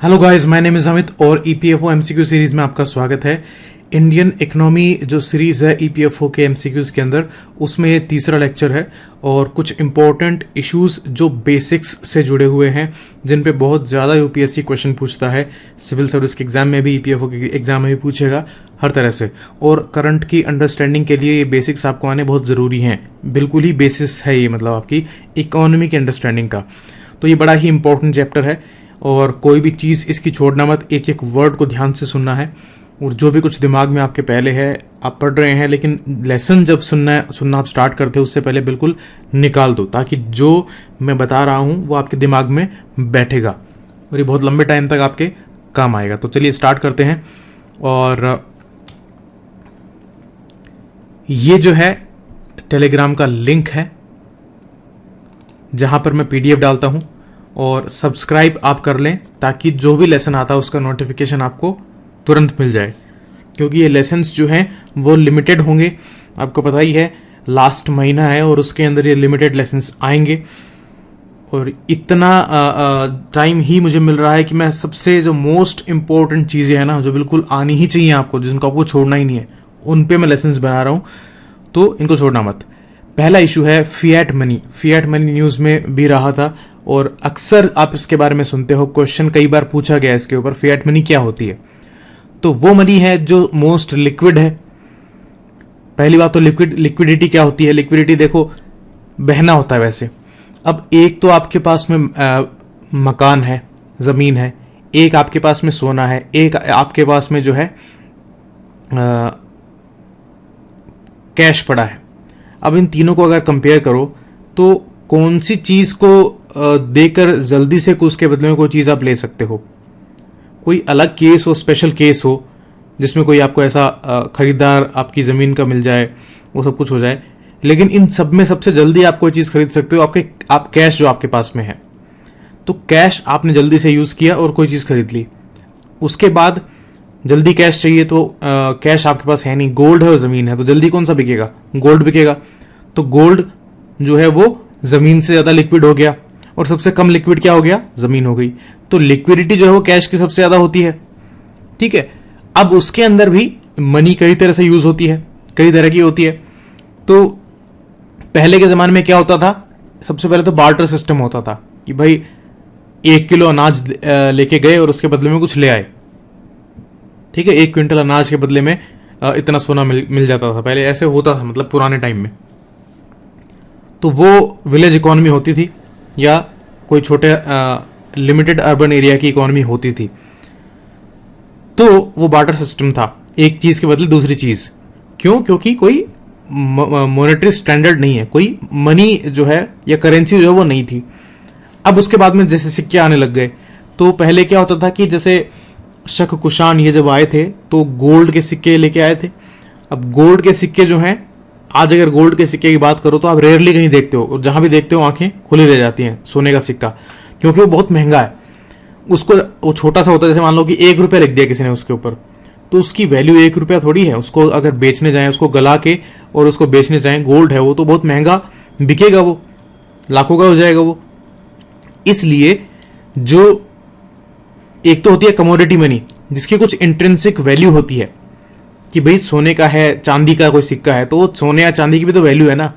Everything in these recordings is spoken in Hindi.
Hello guys, my name is Amit और ईपीएफओ एमसीक्यू सीरीज़ में आपका स्वागत है। इंडियन इकोनॉमी जो सीरीज़ है ईपीएफओ के एमसीक्यूज़ के अंदर, उसमें ये तीसरा लेक्चर है और कुछ इंपॉर्टेंट इश्यूज जो बेसिक्स से जुड़े हुए हैं, जिन पे बहुत ज़्यादा यूपीएससी क्वेश्चन पूछता है। सिविल सर्विस के एग्जाम में भी, ईपीएफओ के एग्जाम में भी पूछेगा, हर तरह से। और करंट की अंडरस्टैंडिंग के लिए ये बेसिक्स आपको आने बहुत ज़रूरी हैं। बिल्कुल ही बेसिस है ये, मतलब आपकी इकोनॉमी की अंडरस्टैंडिंग का। तो ये बड़ा ही इंपॉर्टेंट चैप्टर है और कोई भी चीज़ इसकी छोड़ना मत, एक एक वर्ड को ध्यान से सुनना है। और जो भी कुछ दिमाग में आपके पहले है, आप पढ़ रहे हैं, लेकिन लेसन जब सुनना आप स्टार्ट करते हो उससे पहले बिल्कुल निकाल दो, ताकि जो मैं बता रहा हूँ वो आपके दिमाग में बैठेगा और ये बहुत लंबे टाइम तक आपके काम आएगा। तो चलिए स्टार्ट करते हैं। और ये जो है टेलीग्राम का लिंक है जहाँ पर मैं पीडीएफ डालता हूँ, और सब्सक्राइब आप कर लें ताकि जो भी लेसन आता है उसका नोटिफिकेशन आपको तुरंत मिल जाए, क्योंकि ये लेसन्स जो हैं वो लिमिटेड होंगे। आपको पता ही है, लास्ट महीना है और उसके अंदर ये लिमिटेड लेसन्स आएंगे। और इतना टाइम ही मुझे मिल रहा है कि मैं सबसे जो मोस्ट इम्पोर्टेंट चीज़ें हैं ना, जो बिल्कुल आनी ही चाहिए आपको, जिनको आपको छोड़ना ही नहीं है, उन पे मैं लेसन्स बना रहा हूँ, तो इनको छोड़ना मत। पहला इशू है fiat money. Fiat money news में भी रहा था और अक्सर आप इसके बारे में सुनते हो, क्वेश्चन कई बार पूछा गया इसके ऊपर, फिएट मनी क्या होती है। तो वो मनी है जो मोस्ट लिक्विड है। पहली बात तो लिक्विडिटी क्या होती है। लिक्विडिटी देखो, बहना होता है वैसे। अब एक तो आपके पास में मकान है, ज़मीन है, एक आपके पास में सोना है, एक आपके पास में जो है कैश पड़ा है। अब इन तीनों को अगर कंपेयर करो तो कौन सी चीज़ को देकर जल्दी से उसके बदले में कोई चीज़ आप ले सकते हो। कोई अलग केस हो, स्पेशल केस हो, जिसमें कोई आपको ऐसा खरीदार आपकी ज़मीन का मिल जाए, वो सब कुछ हो जाए। लेकिन इन सब में सबसे जल्दी आप कोई चीज़ खरीद सकते हो आप कैश जो आपके पास में है। तो कैश आपने जल्दी से यूज़ किया और कोई चीज़ खरीद ली। उसके बाद जल्दी कैश चाहिए तो कैश आपके पास है नहीं, गोल्ड है और ज़मीन है, तो जल्दी कौन सा बिकेगा? गोल्ड बिकेगा। तो गोल्ड जो है वो ज़मीन से ज़्यादा लिक्विड हो गया, और सबसे कम लिक्विड क्या हो गया? ज़मीन हो गई। तो लिक्विडिटी जो है वो कैश की सबसे ज़्यादा होती है। ठीक है। अब उसके अंदर भी मनी कई तरह से यूज़ होती है, कई तरह की होती है। तो पहले के ज़माने में क्या होता था? सबसे पहले तो बार्टर सिस्टम होता था कि भाई 1 किलो अनाज लेके गए और उसके बदले में कुछ ले आए। ठीक है, 1 क्विंटल अनाज के बदले में इतना सोना मिल जाता था। पहले ऐसे होता था, मतलब पुराने टाइम में। तो वो विलेज इकोनॉमी होती थी या कोई छोटे लिमिटेड अर्बन एरिया की इकोनॉमी होती थी। तो वो बार्टर सिस्टम था, एक चीज़ के बदले दूसरी चीज़। क्यों? क्योंकि कोई मॉनेटरी स्टैंडर्ड नहीं है, कोई मनी जो है या करेंसी जो है वो नहीं थी। अब उसके बाद में जैसे सिक्के आने लग गए, तो पहले क्या होता था कि जैसे शक कुशान ये जब आए थे तो गोल्ड के सिक्के लेके आए थे। अब गोल्ड के सिक्के जो हैं, आज अगर गोल्ड के सिक्के की बात करो तो आप रेयरली कहीं देखते हो, और जहां भी देखते हो आंखें खुली रह जाती हैं सोने का सिक्का, क्योंकि वो बहुत महंगा है। उसको वो छोटा सा होता है, जैसे मान लो कि 1 रुपया लिख दिया किसी ने उसके ऊपर, तो उसकी वैल्यू 1 रुपया थोड़ी है। उसको अगर बेचने जाएं, उसको गला के और उसको बेचने जाएं, गोल्ड है वो, तो बहुत महंगा बिकेगा, वो लाखों का हो जाएगा वो। इसलिए जो एक तो होती है कमोडिटी मनी, जिसकी कुछ इंट्रिंसिक वैल्यू होती है कि भाई सोने का है, चांदी का कोई सिक्का है, तो सोने या चांदी की भी तो वैल्यू है ना।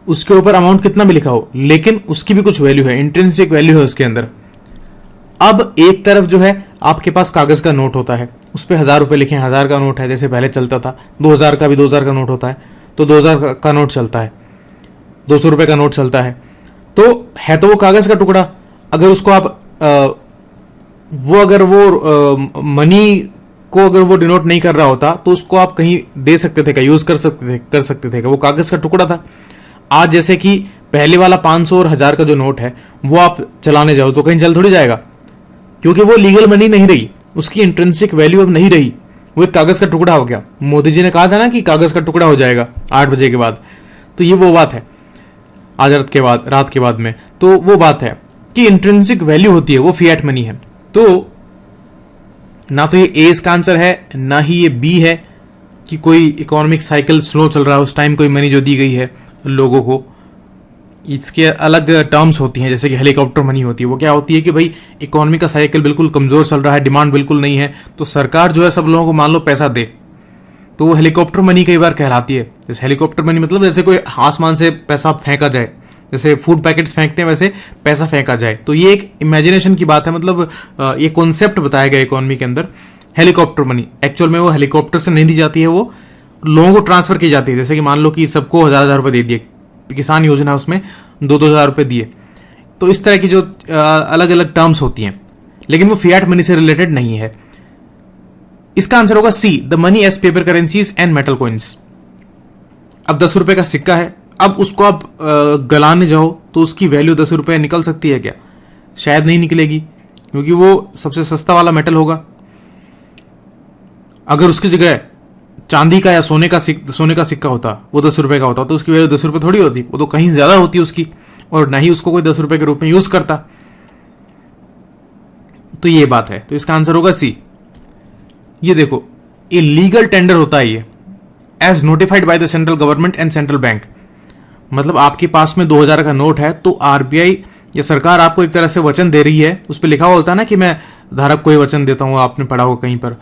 उसके ऊपर अमाउंट कितना भी लिखा हो, लेकिन उसकी भी कुछ वैल्यू है, इंट्रिंसिक वैल्यू है उसके अंदर। अब एक तरफ जो है आपके पास कागज का नोट होता है, उस पर 1000 रुपये लिखे, 1000 का नोट है, जैसे पहले चलता था। 2000 का भी 2000 का नोट होता है, तो 2000 का नोट चलता है, 200 रुपये का नोट चलता है। तो है तो वो कागज का टुकड़ा। अगर उसको आप मनी को अगर वो डिनोट नहीं कर रहा होता तो उसको आप कहीं दे सकते थे, क्या यूज कर सकते थे, वो कागज का टुकड़ा था। आज जैसे कि पहले वाला 500 और 1000 का जो नोट है वो आप चलाने जाओ तो कहीं चल थोड़ी जाएगा, क्योंकि वो लीगल मनी नहीं रही, उसकी इंट्रिंसिक वैल्यू अब नहीं रही, वो एक कागज का टुकड़ा हो गया। मोदी जी ने कहा था ना कि कागज का टुकड़ा हो जाएगा 8 बजे के बाद, तो ये वो बात है आज रात के बाद में। तो वो बात है कि इंट्रिंसिक वैल्यू होती है, वो फिएट मनी है। तो ना तो ये ए इसका आंसर है, ना ही ये बी है कि कोई इकोनॉमिक साइकिल स्लो चल रहा है उस टाइम कोई मनी जो दी गई है लोगों को, इसके अलग टर्म्स होती हैं, जैसे कि हेलीकॉप्टर मनी होती है। वो क्या होती है कि भाई इकोनॉमी का साइकिल बिल्कुल कमजोर चल रहा है, डिमांड बिल्कुल नहीं है, तो सरकार जो है सब लोगों को मान लो पैसा दे, तो वो हेलीकॉप्टर मनी कई बार कहलाती है। जैसे हेलीकॉप्टर मनी मतलब जैसे कोई आसमान से पैसा फेंका जाए, जैसे फूड पैकेट्स फेंकते हैं वैसे पैसा फेंका जाए। तो ये एक इमेजिनेशन की बात है, मतलब ये कॉन्सेप्ट बताया गया इकोनॉमी के अंदर, हेलीकॉप्टर मनी। एक्चुअल में वो हेलीकॉप्टर से नहीं दी जाती है, वो लोगों को ट्रांसफर की जाती है। जैसे कि मान लो कि सबको 1,000 रुपये दे दिए, किसान योजना उसमें 2,000 रुपये दिए। तो इस तरह की जो अलग अलग टर्म्स होती हैं, लेकिन वो फियाट मनी से रिलेटेड नहीं है। इसका आंसर होगा C, the money as paper currencies and metal coins. अब 10 रुपए का सिक्का है, अब उसको आप गलाने जाओ तो उसकी वैल्यू 10 रुपए निकल सकती है क्या? शायद नहीं निकलेगी, क्योंकि वो सबसे सस्ता वाला मेटल होगा। अगर उसकी जगह चांदी का या सोने का सिक्का होता, वो 10 रुपए का होता, तो उसकी वैल्यू 10 रुपए थोड़ी होती, वो तो कहीं ज्यादा होती उसकी, और ना ही उसको कोई 10 रुपए के रूप में यूज करता। तो ये बात है, तो इसका आंसर होगा सी। ये देखो, ये लीगल टेंडर होता है ये, as notified by the central government and central bank. मतलब आपके पास में 2000 का नोट है, तो आरबीआई या सरकार आपको एक तरह से वचन दे रही है। उस पर लिखा हुआ होता है ना कि मैं धारक को ये वचन देता हूं, आपने पढ़ा होगा कहीं पर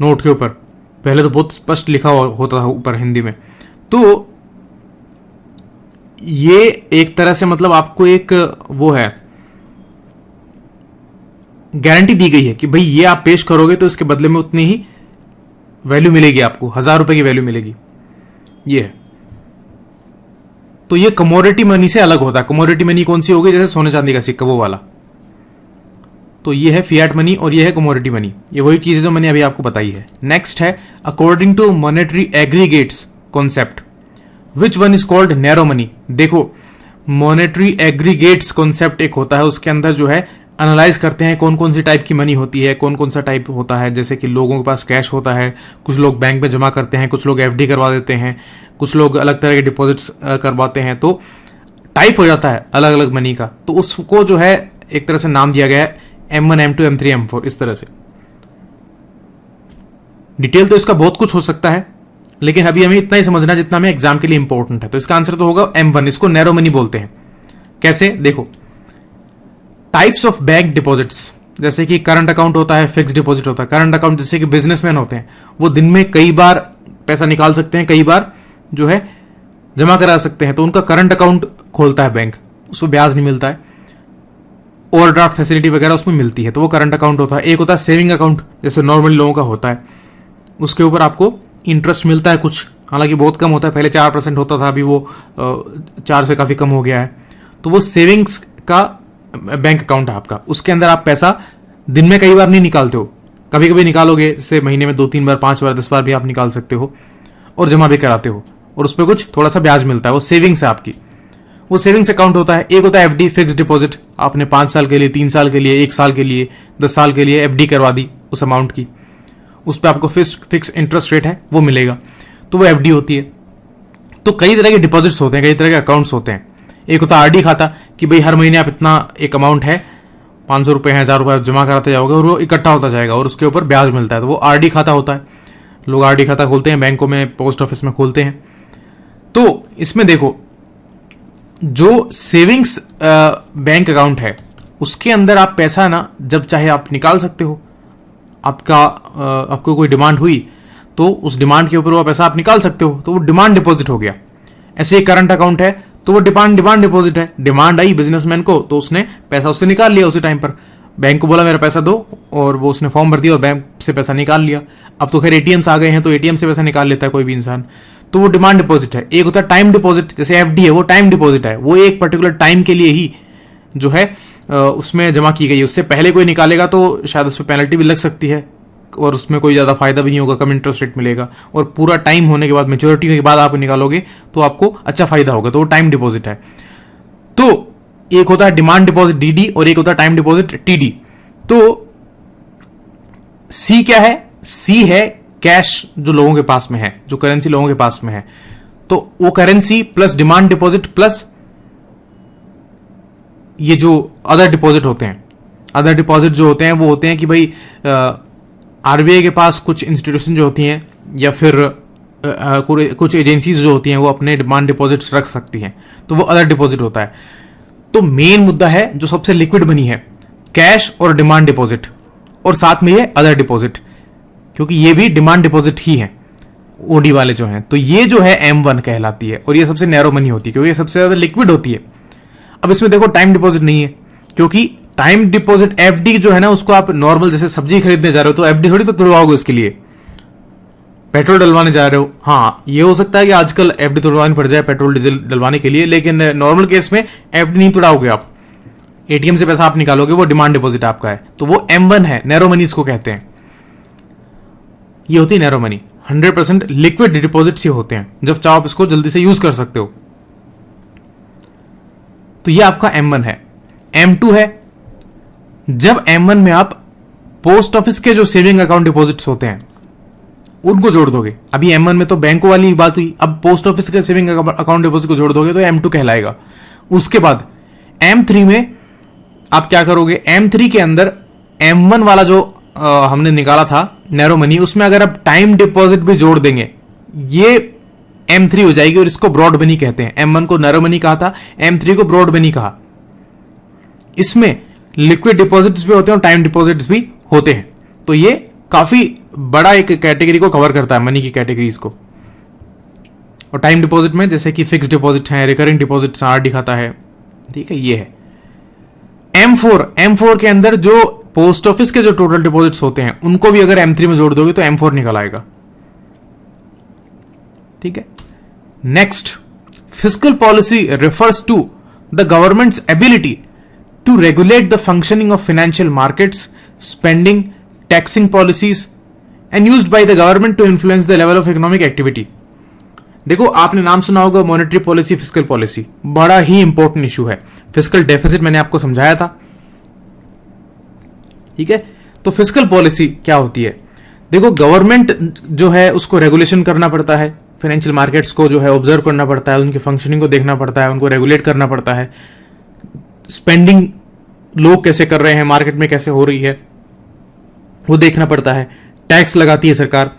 नोट के ऊपर, पहले तो बहुत स्पष्ट लिखा होता था ऊपर हिंदी में। तो ये एक तरह से मतलब आपको एक वो है, गारंटी दी गई है कि भाई ये आप पेश करोगे तो इसके बदले में उतनी ही वैल्यू मिलेगी, आपको 1000 रुपए की वैल्यू मिलेगी। ये है। तो ये कमोडिटी मनी से अलग होता है। कमोडिटी मनी कौन सी होगी? जैसे सोने चांदी का सिक्का, वो वाला। तो ये है फियाट मनी और ये है कमोडिटी मनी। ये वही चीज है जो मैंने अभी आपको बताई है। नेक्स्ट है according to monetary aggregates concept, which one is called narrow money. देखो, मॉनेटरी एग्रीगेट्स कॉन्सेप्ट एक होता है, उसके अंदर जो है एनालाइज करते हैं कौन कौन सी टाइप की मनी होती है, कौन कौन सा टाइप होता है। जैसे कि लोगों के पास कैश होता है, कुछ लोग बैंक में जमा करते हैं, कुछ लोग एफडी करवा देते हैं, कुछ लोग अलग तरह के डिपॉजिट्स करवाते हैं। तो टाइप हो जाता है अलग अलग मनी का। तो उसको जो है एक तरह से नाम दिया गया है M1, M2, M3, M4, इस तरह से। डिटेल तो इसका बहुत कुछ हो सकता है, लेकिन अभी हमें इतना ही समझना जितना हमें एग्जाम के लिए इंपॉर्टेंट है। तो इसका आंसर तो होगा M1। इसको नैरो मनी बोलते हैं। कैसे? देखो, टाइप्स ऑफ बैंक डिपॉजिट्स, जैसे कि करंट अकाउंट होता है, फिक्स डिपॉजिट होता है। करंट अकाउंट जैसे कि बिजनेसमैन होते हैं, वो दिन में कई बार पैसा निकाल सकते हैं, कई बार जो है जमा करा सकते हैं, तो उनका करंट अकाउंट खोलता है बैंक, उसमें ब्याज नहीं मिलता है, ओवरड्राफ्ट फैसिलिटी वगैरह उसमें मिलती है, तो वो करंट अकाउंट होता है। एक होता है सेविंग अकाउंट, जैसे नॉर्मली लोगों का होता है, उसके ऊपर आपको इंटरेस्ट मिलता है कुछ, हालांकि बहुत कम होता है। पहले 4% होता था, अभी वो 4 से काफी कम हो गया है। तो वो सेविंग्स का बैंक अकाउंट है आपका, उसके अंदर आप पैसा दिन में कई बार नहीं निकालते हो, कभी कभी निकालोगे, जैसे महीने में 2-3 बार, 5 बार, 10 बार भी आप निकाल सकते हो, और जमा भी कराते हो, और उस पर कुछ थोड़ा सा ब्याज मिलता है। वो सेविंग्स है आपकी, वो सेविंग्स अकाउंट होता है। एक होता है एफडी, फिक्स डिपॉजिट, आपने 5 साल के लिए, 3 साल के लिए, 1 साल के लिए, 10 साल के लिए एफडी करवा दी उस अमाउंट की, उस पर आपको फिक्स इंटरेस्ट रेट है वो मिलेगा, तो वो एफडी होती है। तो कई तरह के डिपॉजिट्स होते हैं, कई तरह के अकाउंट्स होते हैं। एक होता है आरडी खाता, कि भाई हर महीने आप इतना एक अमाउंट है, 500 रुपए है, 1000 रुपए आप जमा कराते जाओगे और वो इकट्ठा होता जाएगा और उसके ऊपर ब्याज मिलता है, तो वो आरडी खाता होता है। लोग आरडी खाता खोलते हैं बैंकों में, पोस्ट ऑफिस में खोलते हैं। तो इसमें देखो, जो सेविंग्स बैंक अकाउंट है, उसके अंदर आप पैसा ना जब चाहे आप निकाल सकते हो। आपको कोई डिमांड हुई तो उस डिमांड के ऊपर वो पैसा आप निकाल सकते हो, तो वो डिमांड डिपॉजिट हो गया। ऐसे ही करंट अकाउंट है, तो वो डिमांड डिपॉजिट है। डिमांड आई बिजनेसमैन को, तो उसने पैसा उससे निकाल लिया उसी टाइम पर, बैंक को बोला मेरा पैसा दो, और वो उसने फॉर्म भर दिया और बैंक से पैसा निकाल लिया। अब तो खैर एटीएम्स आ गए हैं, तो एटीएम से पैसा निकाल लेता है कोई भी इंसान, तो वो डिमांड डिपॉजिट है। एक होता है टाइम डिपॉजिट, जैसे एफडी है, वो टाइम डिपॉजिट है, वो एक पर्टिकुलर टाइम के लिए ही जो है उसमें जमा की गई है। उससे पहले कोई निकालेगा तो शायद उस पर पेनल्टी भी लग सकती है, और उसमें कोई ज़्यादा फायदा भी नहीं होगा, कम इंटरेस्ट रेट मिलेगा, और पूरा टाइम होने के बाद, मेच्योरिटी के बाद आप निकालोगे तो आपको अच्छा फायदा होगा, तो वो टाइम डिपॉजिट है। तो एक होता है डिमांड डिपॉजिट डीडी, और एक होता है टाइम डिपॉजिट टीडी। तो सी क्या है? सी है कैश जो लोगों के पास में है, जो करेंसी लोगों के पास में है, तो वो currency plus demand deposit plus ये जो अदर डिपॉजिट होते हैं। अदर डिपॉजिट जो होते हैं वो होते हैं कि भाई आरबीआई के पास कुछ इंस्टीट्यूशन जो होती हैं, या फिर कुछ एजेंसीज जो होती हैं वो अपने डिमांड डिपॉजिट्स रख सकती हैं, तो वो अदर डिपॉजिट होता है। तो मेन मुद्दा है जो सबसे लिक्विड मनी है, कैश और डिमांड डिपॉजिट, और साथ में ये अदर डिपॉजिट, क्योंकि ये भी डिमांड डिपॉजिट ही है ओडी वाले जो हैं। तो ये जो है M1 कहलाती है, और ये सबसे नैरो मनी होती है क्योंकि ये सबसे ज्यादा लिक्विड होती है। अब इसमें देखो टाइम डिपॉजिट नहीं है, क्योंकि टाइम डिपॉजिट FD जो है ना, उसको आप नॉर्मल जैसे सब्जी खरीदने जा रहे हो तो FD थोड़ी तो तुड़वाओगे उसके लिए, पेट्रोल डलवाने जा रहे हो। हाँ, ये हो सकता है कि आजकल FD तुड़वानी पड़ जाए पेट्रोल डीजल डलवाने के लिए, लेकिन नॉर्मल केस में FD नहीं तुड़ाओगे आप। ATM से पैसा आप निकालोगे, वो डिमांड डिपॉजिट आपका है, तो वो M1 है, नैरो मनी इसको कहते हैं। ये होती है नैरो मनी, 100% लिक्विड डिपॉजिट्स ही होते हैं, जब चाहो आप इसको जल्दी से यूज कर सकते हो। तो ये आपका M1 है। M2 है जब M1 में आप पोस्ट ऑफिस के जो सेविंग अकाउंट डिपॉजिट्स होते हैं उनको जोड़ दोगे। अभी M1 में तो बैंकों वाली बात हुई, अब पोस्ट ऑफिस के सेविंग अकाउंट डिपॉजिट को जोड़ दोगे तो M2 कहलाएगा। उसके बाद M3 में आप क्या करोगे, M3 के अंदर M1 वाला जो हमने निकाला था नैरो मनी, उसमें अगर आप टाइम डिपॉजिट भी जोड़ देंगे, ये M3 हो जाएगी, और इसको ब्रॉड मनी कहते हैं। M1 को नैरो मनी कहा था, M3 को ब्रॉड मनी कहा। इसमें लिक्विड डिपॉजिट्स भी होते हैं और टाइम डिपॉजिट्स भी होते हैं, तो ये काफी बड़ा एक कैटेगरी को कवर करता है, मनी की कैटेगरीज को। और टाइम डिपॉजिट में जैसे कि फिक्स डिपॉजिट है, रिकरिंग डिपॉजिट RD दिखाता है, ठीक है, ये है। M4 के अंदर जो पोस्ट ऑफिस के जो टोटल डिपॉजिट्स होते हैं उनको भी अगर M3 में जोड़ दोगे तो M4 निकल आएगा, ठीक है। Next, fiscal policy refers to the government's ability to regulate the functioning of financial markets, spending, taxing policies and used by the government to influence the level of economic activity। देखो, आपने नाम सुना होगा मॉनेटरी पॉलिसी, फिस्कल पॉलिसी, बड़ा ही इंपॉर्टेंट इशू है। फिस्कल डेफिसिट मैंने आपको समझाया था, ठीक है। तो फिस्कल पॉलिसी क्या होती है, देखो गवर्नमेंट जो है उसको रेगुलेशन करना पड़ता है, फाइनेंशियल मार्केट्स को जो है ऑब्जर्व करना पड़ता है, उनकी फंक्शनिंग को देखना पड़ता है, उनको रेगुलेट करना पड़ता है। स्पेंडिंग लोग कैसे कर रहे हैं, मार्केट में कैसे हो रही है, वो देखना पड़ता है। टैक्स लगाती है सरकार,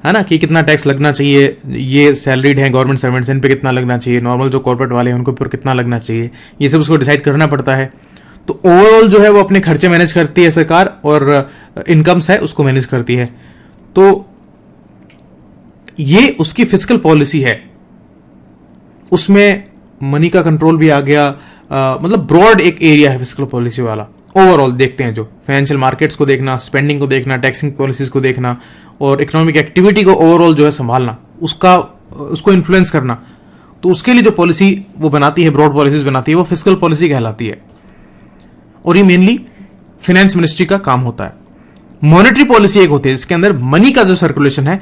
है ना, कि कितना टैक्स लगना चाहिए, ये सैलरीड है गवर्नमेंट सर्वेंट्स, इन पे कितना लगना चाहिए, नॉर्मल जो कॉर्पोरेट वाले हैं उनको ऊपर कितना लगना चाहिए, ये सब उसको डिसाइड करना पड़ता है। तो ओवरऑल जो है वो अपने खर्चे मैनेज करती है सरकार, और इनकम्स है उसको मैनेज करती है। तो ये उसकी फिस्कल पॉलिसी है, उसमें मनी का कंट्रोल भी आ गया, मतलब ब्रॉड एक एरिया है फिस्कल पॉलिसी वाला। ओवरऑल देखते हैं जो फाइनेंशियल मार्केट्स को देखना, स्पेंडिंग को देखना, टैक्सिंग पॉलिसीज को देखना, और इकोनॉमिक एक्टिविटी को ओवरऑल जो है संभालना, उसको इन्फ्लुएंस करना। तो उसके लिए जो पॉलिसी वो बनाती है, ब्रॉड पॉलिसीज बनाती है, वो फिस्कल पॉलिसी कहलाती है, और ये मेनली फाइनेंस मिनिस्ट्री का काम होता है। मॉनेटरी पॉलिसी एक होती है जिसके अंदर मनी का जो सर्कुलेशन है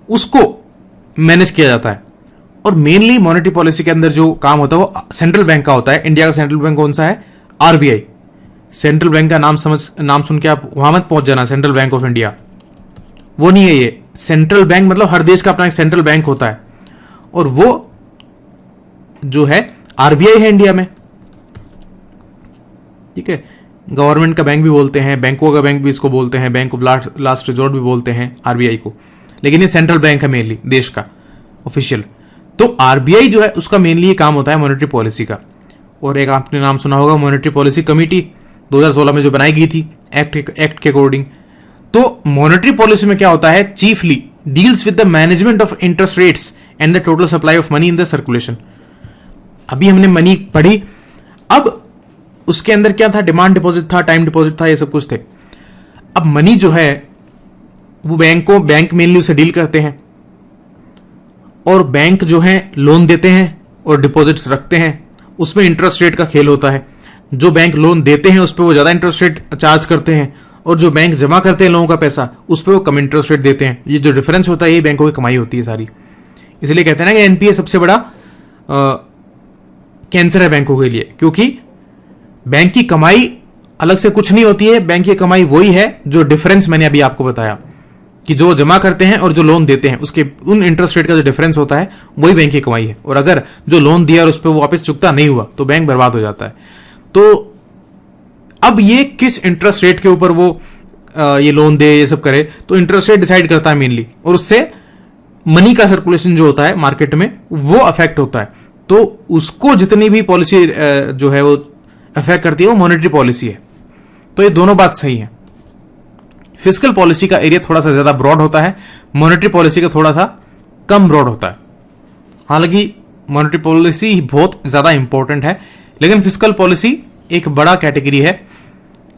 उसको मैनेज किया जाता है, और मेनली मॉनेटरी पॉलिसी के अंदर जो काम होता है वो सेंट्रल बैंक का होता है। इंडिया का सेंट्रल बैंक कौन सा है, RBI। सेंट्रल बैंक का नाम सुन के आप वहां मत पहुंच जाना, सेंट्रल बैंक ऑफ इंडिया वो नहीं है ये। सेंट्रल बैंक मतलब हर देश का अपना एक सेंट्रल बैंक होता है, और वो जो है RBI है इंडिया में, ठीक है। गवर्नमेंट का बैंक भी बोलते हैं, बैंकों का बैंक भी इसको बोलते हैं, बैंक ऑफ लास्ट रिजॉर्ट भी बोलते हैं RBI को, लेकिन ये सेंट्रल बैंक है मेनली देश का ऑफिशियल। तो RBI जो है उसका मेनली ये काम होता है मॉनेटरी पॉलिसी का। और एक आपने नाम सुना होगा मॉनेटरी पॉलिसी कमेटी 2016 में जो बनाई गई थी एक्ट के अकॉर्डिंग। तो मॉनेटरी पॉलिसी में क्या होता है, chiefly deals with the management of interest rates and the total supply of money in the circulation. अभी हमने मनी पढ़ी, अब उसके अंदर क्या था, डिमांड डिपॉजिट था, टाइम डिपॉजिट था, ये सब कुछ थे। अब मनी जो है वो बैंक मेनली उसे डील करते हैं, और बैंक जो है लोन देते हैं और डिपॉजिट्स रखते हैं, उसमें इंटरेस्ट रेट का खेल होता है। जो बैंक लोन देते हैं उस पर वो ज़्यादा इंटरेस्ट रेट चार्ज करते हैं, और जो बैंक जमा करते हैं लोगों का पैसा उस पर वो कम इंटरेस्ट रेट देते हैं। ये जो डिफरेंस होता है ये बैंकों की कमाई होती है सारी। इसलिए कहते हैं ना कि एनपीए सबसे बड़ा कैंसर है बैंकों के लिए, क्योंकि बैंक की कमाई अलग से कुछ नहीं होती है। बैंक की कमाई वही है जो डिफरेंस मैंने अभी आपको बताया कि जो जमा करते हैं और जो लोन देते हैं उसके उन इंटरेस्ट रेट का जो डिफरेंस होता है वही बैंक की कमाई है। और अगर जो लोन दिया और उस पर वो वापस चुकता नहीं हुआ तो बैंक बर्बाद हो जाता है। तो अब ये किस इंटरेस्ट रेट के ऊपर वो ये लोन दे, ये सब करे, तो इंटरेस्ट रेट डिसाइड करता है मेनली, और उससे मनी का सर्कुलेशन जो होता है मार्केट में वो अफेक्ट होता है। तो उसको जितनी भी पॉलिसी जो है वो अफेक्ट करती है वो मॉनेटरी पॉलिसी है। तो ये दोनों बात सही है। फिस्कल पॉलिसी का एरिया थोड़ा सा ज्यादा ब्रॉड होता है, मॉनेटरी पॉलिसी का थोड़ा सा कम ब्रॉड होता है। हालांकि मॉनेटरी पॉलिसी बहुत ज्यादा इंपॉर्टेंट है, लेकिन फिस्कल पॉलिसी एक बड़ा कैटेगरी है।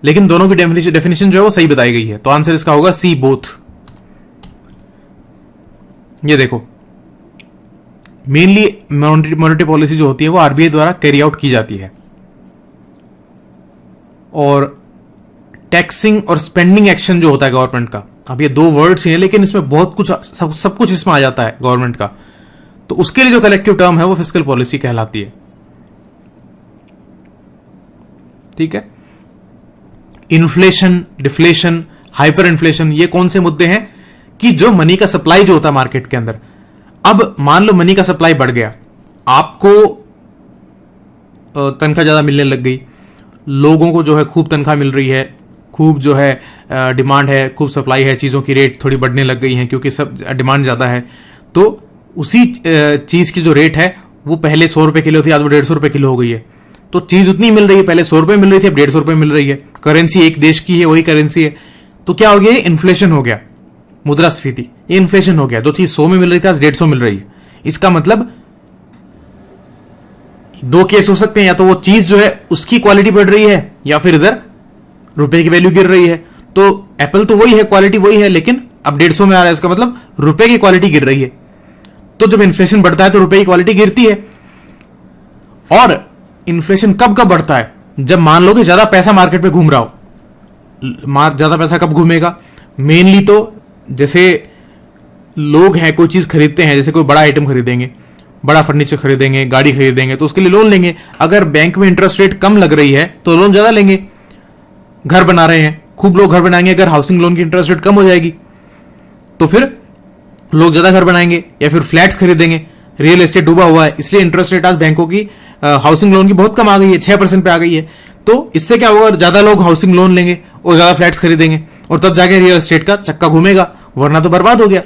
लेकिन दोनों की डेफिनेशन जो है वो सही बताई गई है। तो आंसर इसका होगा सी, बोथ। ये देखो, मेनली मॉनेटरी पॉलिसी जो होती है वो आरबीआई द्वारा कैरी आउट की जाती है, और टैक्सिंग और स्पेंडिंग एक्शन जो होता है गवर्नमेंट का, अब ये दो वर्ड्स हैं लेकिन इसमें बहुत कुछ सब कुछ इसमें आ जाता है गवर्नमेंट का। तो उसके लिए जो कलेक्टिव टर्म है वो फिस्कल पॉलिसी कहलाती है। ठीक है। इन्फ्लेशन, डिफ्लेशन, हाइपर इन्फ्लेशन, ये कौन से मुद्दे हैं कि जो मनी का सप्लाई जो होता है मार्केट के अंदर, अब मान लो मनी का सप्लाई बढ़ गया, आपको तनख्वाह ज्यादा मिलने लग गई, लोगों को जो है खूब तनख्वाह मिल रही है, खूब जो है डिमांड है, खूब सप्लाई है, चीज़ों की रेट थोड़ी बढ़ने लग गई हैं क्योंकि सब डिमांड ज़्यादा है। तो उसी चीज़ की जो रेट है वो पहले 100 रुपये किलो थी, आज वो 150 रुपये किलो हो गई है। तो चीज़ उतनी मिल रही है, पहले 100 रुपये मिल रही थी, अब 150 रुपये मिल रही है। करेंसी एक देश की है, वही करेंसी है। तो क्या हो गया, इन्फ्लेशन हो गया, मुद्रास्फीति, ये इन्फ्लेशन हो गया। जो चीज़ 100 में मिल रही थी आज 150 मिल रही है। इसका मतलब दो केस हो सकते हैं, या तो वो चीज़ जो है उसकी क्वालिटी बढ़ रही है, या फिर इधर रुपए की वैल्यू गिर रही है। तो एप्पल तो वही है, क्वालिटी वही है, लेकिन अब 150 में आ रहा है, इसका मतलब रुपए की क्वालिटी गिर रही है। तो जब इन्फ्लेशन बढ़ता है तो रुपए की क्वालिटी गिरती है। और इन्फ्लेशन कब कब बढ़ता है, जब मान लो कि ज्यादा पैसा मार्केट में घूम रहा हो। ज्यादा पैसा कब घूमेगा, मेनली तो जैसे लोग हैं, कोई चीज खरीदते हैं, जैसे कोई बड़ा आइटम खरीदेंगे, बड़ा फर्नीचर खरीदेंगे, गाड़ी खरीदेंगे, तो उसके लिए लोन लेंगे। अगर बैंक में इंटरेस्ट रेट कम लग रही है तो लोन ज्यादा लेंगे। घर बना रहे हैं, खूब लोग घर बनाएंगे, अगर हाउसिंग लोन की इंटरेस्ट रेट कम हो जाएगी तो फिर लोग ज्यादा घर बनाएंगे, या फिर फ्लैट्स खरीदेंगे। रियल एस्टेट डूबा हुआ है, इसलिए इंटरेस्ट रेट आज बैंकों की हाउसिंग लोन की बहुत कम आ गई है, 6% पे आ गई है। तो इससे क्या होगा, ज्यादा लोग हाउसिंग लोन लेंगे और ज्यादा फ्लैट्स खरीदेंगे, और तब जाके रियल एस्टेट का चक्का घूमेगा, वरना तो बर्बाद हो गया,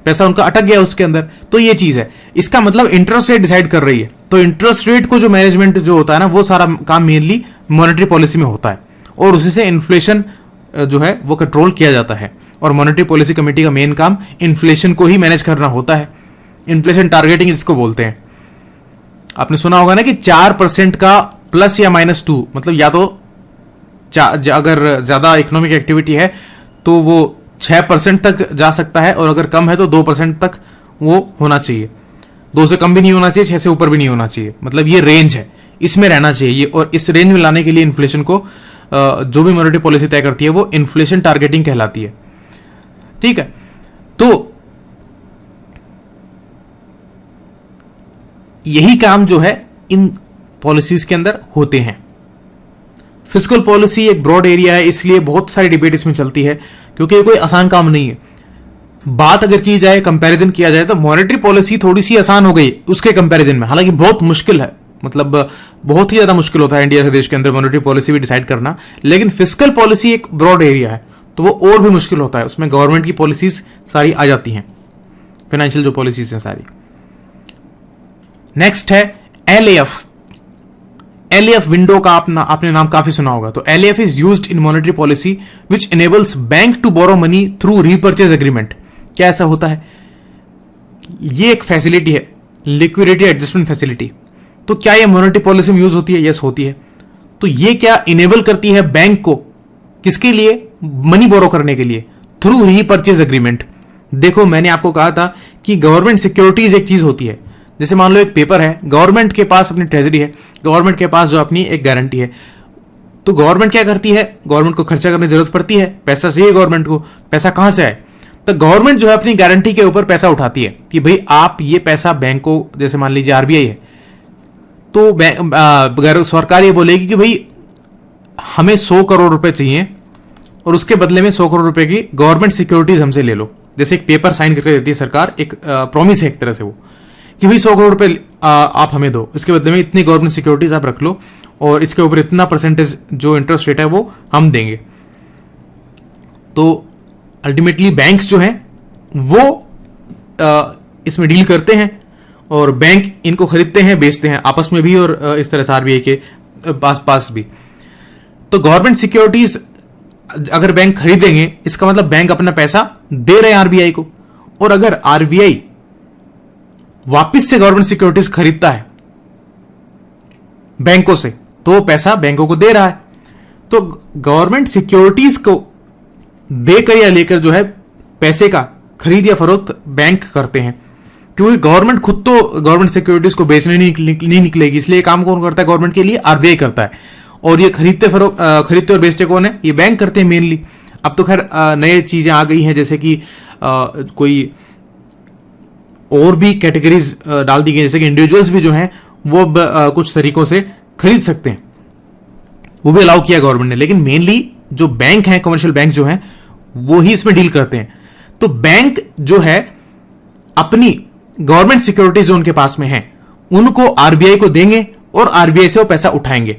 पैसा उनका अटक गया उसके अंदर। तो ये चीज है, इसका मतलब इंटरेस्ट रेट डिसाइड कर रही है। तो इंटरेस्ट रेट को जो मैनेजमेंट जो होता है ना, वो सारा काम मेनली मॉनेटरी पॉलिसी में होता है, और उसी से इन्फ्लेशन जो है वो कंट्रोल किया जाता है। और मॉनेटरी पॉलिसी कमेटी का मेन काम इन्फ्लेशन को ही मैनेज करना होता है। इन्फ्लेशन टारगेटिंग जिसको बोलते हैं। आपने सुना होगा ना कि 4% का प्लस या -2, मतलब या तो अगर ज्यादा इकोनॉमिक एक्टिविटी है तो वो 6% तक जा सकता है, और अगर कम है तो 2% तक वो होना चाहिए। 2 से कम भी नहीं होना चाहिए, 6 से ऊपर भी नहीं होना चाहिए। मतलब ये रेंज है, इसमें रहना चाहिए। और इस रेंज में लाने के लिए इन्फ्लेशन को जो भी मॉनेटरी पॉलिसी तय करती है वो इन्फ्लेशन टारगेटिंग कहलाती है। ठीक है। तो यही काम जो है इन पॉलिसीज के अंदर होते हैं। फिस्कल पॉलिसी एक ब्रॉड एरिया है, इसलिए बहुत सारी डिबेट इसमें चलती है, क्योंकि ये कोई आसान काम नहीं है। बात अगर की जाए, कंपैरिजन किया जाए, तो मॉनेटरी पॉलिसी थोड़ी सी आसान हो गई उसके कंपैरिजन में। हालांकि बहुत मुश्किल है, मतलब बहुत ही ज्यादा मुश्किल होता है इंडिया के देश के अंदर मॉनेटरी पॉलिसी भी डिसाइड करना। लेकिन फिस्कल पॉलिसी एक ब्रॉड एरिया है, तो वो और भी मुश्किल होता है। उसमें गवर्नमेंट की पॉलिसीज सारी आ जाती हैं, फाइनेंशियल जो पॉलिसीज हैं सारी। नेक्स्ट है एलएएफ। एलएएफ विंडो का आपने नाम काफी सुना होगा। तो LAF is used in monetary policy which enables bank to borrow money through repurchase agreement. क्या ऐसा होता है? ये एक फैसिलिटी है, लिक्विडिटी एडजस्टमेंट फैसिलिटी। तो क्या ये मॉनेटरी पॉलिसी में यूज होती है? यस, होती है। तो ये क्या इनेबल करती है बैंक को, किसके लिए? मनी बोरो करने के लिए, थ्रू रीपर्चेज एग्रीमेंट। देखो, मैंने आपको कहा था कि गवर्नमेंट सिक्योरिटीज एक चीज होती है। जैसे मान लो एक पेपर है, गवर्नमेंट के पास अपनी ट्रेजरी है, गवर्नमेंट के पास जो अपनी एक गारंटी है। तो गवर्नमेंट क्या करती है? गवर्नमेंट को खर्चा करने की जरूरत पड़ती है, पैसा चाहिए गवर्नमेंट को। पैसा कहां से आए? तो गवर्नमेंट जो है अपनी गारंटी के ऊपर पैसा उठाती है कि भाई आप ये पैसा बैंक को, जैसे मान लीजिए आरबीआई है, तो सरकार ये बोलेगी कि भाई हमें 100 करोड़ रुपए चाहिए, और उसके बदले में 100 करोड़ रुपए की गवर्नमेंट सिक्योरिटीज हमसे ले लो। जैसे एक पेपर साइन करके देती है सरकार, एक प्रॉमिस है एक तरह से वो, कि भाई 100 करोड़ रुपए आप हमें दो, इसके बदले में इतनी गवर्नमेंट सिक्योरिटीज आप रख लो, और इसके ऊपर इतना परसेंटेज जो इंटरेस्ट रेट है वो हम देंगे। तो अल्टीमेटली बैंक्स जो हैं वो इसमें डील करते हैं और बैंक इनको खरीदते हैं, बेचते हैं आपस में भी और इस तरह से आरबीआई के पास भी। तो गवर्नमेंट सिक्योरिटीज अगर बैंक खरीदेंगे, इसका मतलब बैंक अपना पैसा दे रहे हैं आरबीआई को, और अगर आरबीआई वापस से गवर्नमेंट सिक्योरिटीज खरीदता है बैंकों से, तो वो पैसा बैंकों को दे रहा है। तो गवर्नमेंट सिक्योरिटीज को देकर या लेकर जो है पैसे का खरीद या फरोख्त बैंक करते हैं, क्योंकि गवर्नमेंट खुद तो गवर्नमेंट सिक्योरिटीज को बेचने नहीं निकलेगी, इसलिए काम कौन करता है गवर्नमेंट के लिए? आरबीआई करता है। और ये खरीदते और बेचते कौन है? ये बैंक करते हैं मेनली। अब तो खैर नए चीजें आ गई हैं, जैसे कि कोई और भी कैटेगरीज डाल दी गई, जैसे कि इंडिविजुअल्स भी जो हैं वो कुछ तरीकों से खरीद सकते हैं, वो भी अलाउ किया गवर्नमेंट ने। लेकिन मेनली जो बैंक हैं, कमर्शियल बैंक जो हैं, वो ही इसमें डील करते हैं। तो बैंक जो है अपनी गवर्नमेंट सिक्योरिटीज जो उनके पास में है उनको आरबीआई को देंगे और आरबीआई से वो पैसा उठाएंगे।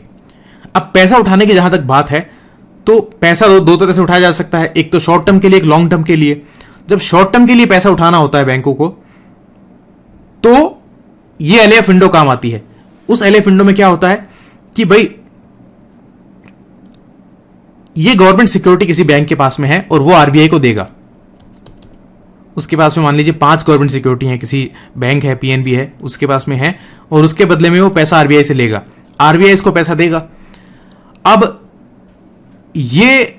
अब पैसा उठाने की जहां तक बात है, तो पैसा दो तरह से उठाया जा सकता है, एक तो शॉर्ट टर्म के लिए, एक लॉन्ग टर्म के लिए। जब शॉर्ट टर्म के लिए पैसा उठाना होता है बैंकों को, तो ये एलएएफ विंडो काम आती है। उस एलएएफ विंडो में क्या होता है कि भाई ये गवर्नमेंट सिक्योरिटी किसी बैंक के पास में है और वो आरबीआई को देगा। उसके पास में मान लीजिए 5 गवर्नमेंट सिक्योरिटी है, किसी बैंक है, पीएनबी है, उसके पास में है, और उसके बदले में वो पैसा आरबीआई से लेगा, आरबीआई इसको पैसा देगा। अब ये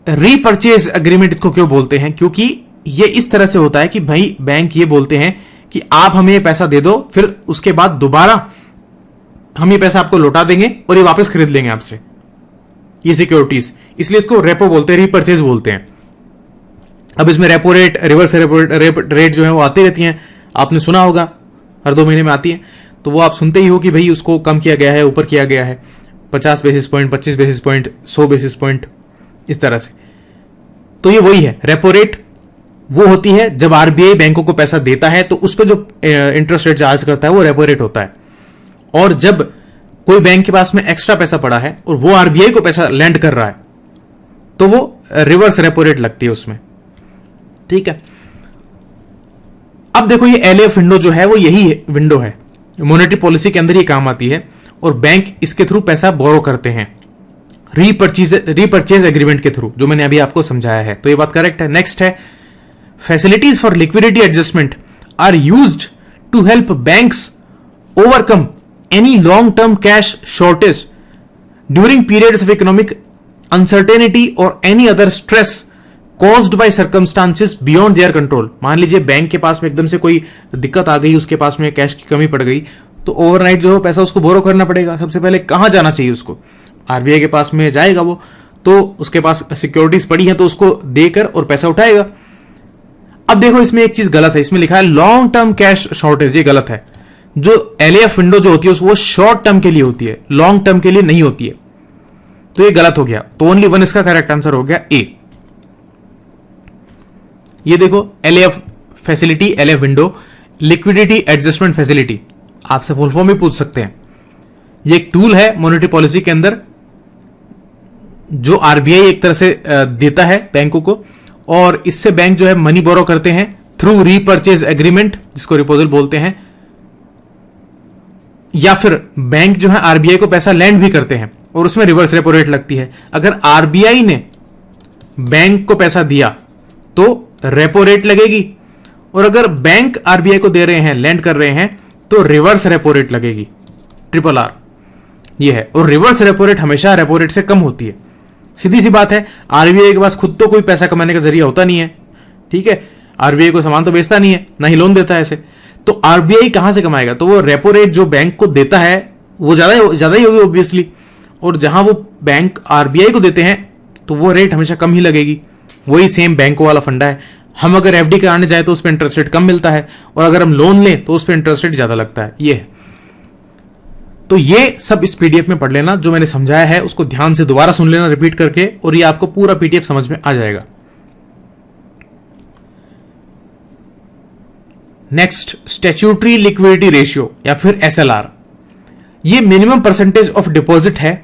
रीपर्चेज एग्रीमेंट इसको क्यों बोलते हैं? क्योंकि ये इस तरह से होता है कि भाई बैंक ये बोलते हैं कि आप हमें ये पैसा दे दो, फिर उसके बाद दोबारा हम ये पैसा आपको लौटा देंगे और ये वापस खरीद लेंगे आपसे ये सिक्योरिटीज। इसलिए इसको रेपो बोलते हैं, रीपर्चेज बोलते हैं। अब इसमें रेपो रेट, रिवर्स रेट जो है वो आती रहती हैं, आपने सुना होगा, हर 2 महीने में आती है, तो वो आप सुनते ही हो कि भाई उसको कम किया गया है, ऊपर किया गया है, 50 basis point, 25 basis point, 100 basis point, इस तरह से। तो ये वही है रेपो रेट। वो होती है जब आरबीआई बैंकों को पैसा देता है तो उस पर जो इंटरेस्ट रेट चार्ज करता है वो रेपो रेट होता है। और जब कोई बैंक के पास में एक्स्ट्रा पैसा पड़ा है और वो आरबीआई को पैसा लैंड कर रहा है, तो वो रिवर्स रेपो रेट लगती है उसमें। ठीक है, अब देखो ये एलएएफ विंडो जो है वो यही विंडो है, मॉनेटरी पॉलिसी के अंदर ये काम आती है, और बैंक इसके थ्रू पैसा बोरो करते हैं रीपर्चेज एग्रीमेंट के थ्रू, जो मैंने अभी आपको समझाया है। तो ये बात करेक्ट है। नेक्स्ट है, facilities for liquidity adjustment are used to help banks overcome any long-term cash shortage during periods of economic uncertainty or any other stress caused by circumstances beyond their control। मान लीजिए बैंक के पास में एकदम से कोई दिक्कत आ गई, उसके पास में कैश की कमी पड़ गई, तो ओवरनाइट जो है पैसा उसको बोरो करना पड़ेगा। सबसे पहले कहां जाना चाहिए उसको? आरबीआई के पास में जाएगा वो, तो उसके पास सिक्योरिटीज पड़ी है तो उसको देकर और पैसा उठाएगा। अब देखो इसमें एक चीज गलत है, इसमें लिखा है लॉन्ग टर्म कैश शॉर्टेज, ये गलत है। जो एलएएफ विंडो जो होती है वो शॉर्ट टर्म के लिए होती है, लॉन्ग टर्म के लिए नहीं होती है, तो ये गलत हो गया। तो ओनली 1 इसका करेक्ट आंसर हो गया ए। ये देखो LAF facility, LAF window, liquidity adjustment facility, आपसे फुल फॉर्म भी पूछ सकते हैं। ये एक टूल है मॉनेटरी पॉलिसी के अंदर जो आरबीआई एक तरह से देता है बैंकों को, और इससे बैंक जो है मनी बोरो करते हैं थ्रू रीपर्चेज एग्रीमेंट, जिसको रिपोजल बोलते हैं, या फिर बैंक जो है आरबीआई को पैसा लैंड भी करते हैं और उसमें रिवर्स रेपो रेट लगती है। अगर आरबीआई ने बैंक को पैसा दिया तो रेपो रेट लगेगी, और अगर बैंक आरबीआई को दे रहे हैं, लैंड कर रहे हैं, तो रिवर्स रेपो रेट लगेगी, RRR ये है। और रिवर्स रेपो रेट हमेशा रेपो रेट से कम होती है। सीधी सी बात है, आरबीआई के पास खुद तो कोई पैसा कमाने का जरिया होता नहीं है, ठीक है, आरबीआई को सामान तो बेचता नहीं है, ना ही लोन देता है ऐसे, तो आरबीआई कहां से कमाएगा? तो वो रेपो रेट जो बैंक को देता है वो ज्यादा ही होगी ऑब्वियसली, और जहां वो बैंक आरबीआई को देते हैं तो वो रेट हमेशा कम ही लगेगी। वही सेम बैंकों वाला फंडा है, हम अगर एफडी कराने जाए तो उस पर इंटरेस्ट रेट कम मिलता है, और अगर हम लोन लें तो उस पर इंटरेस्ट रेट ज्यादा लगता है। ये है, तो ये सब इस पीडीएफ में पढ़ लेना, जो मैंने समझाया है उसको ध्यान से दोबारा सुन लेना रिपीट करके, और ये आपको पूरा पीडीएफ समझ में आ जाएगा। नेक्स्ट, स्टैट्यूटरी लिक्विडिटी रेशियो या फिर एसएलआर, ये मिनिमम परसेंटेज ऑफ डिपॉजिट है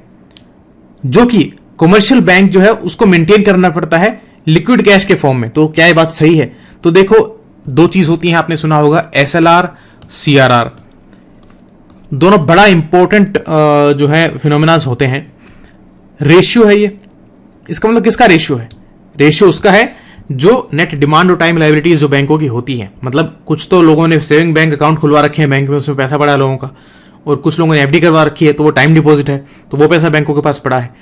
जो कि कमर्शियल बैंक जो है उसको मेंटेन करना पड़ता है लिक्विड कैश के फॉर्म में। तो क्या ये बात सही है? तो देखो दो चीज होती हैं, आपने सुना होगा SLR, CRR, दोनों बड़ा इंपॉर्टेंट जो है फिनोमिनाज होते हैं। रेशियो है ये, इसका मतलब किसका रेशियो है? रेशियो उसका है जो नेट डिमांड और टाइम लायबिलिटीज जो बैंकों की होती हैं। मतलब कुछ तो लोगों ने सेविंग बैंक अकाउंट खुलवा रखे हैं बैंक में, उसमें पैसा पड़ा है लोगों का, और कुछ लोगों ने FD करवा रखी है, तो वो टाइम डिपॉजिट है, तो वो पैसा बैंकों के पास पड़ा है।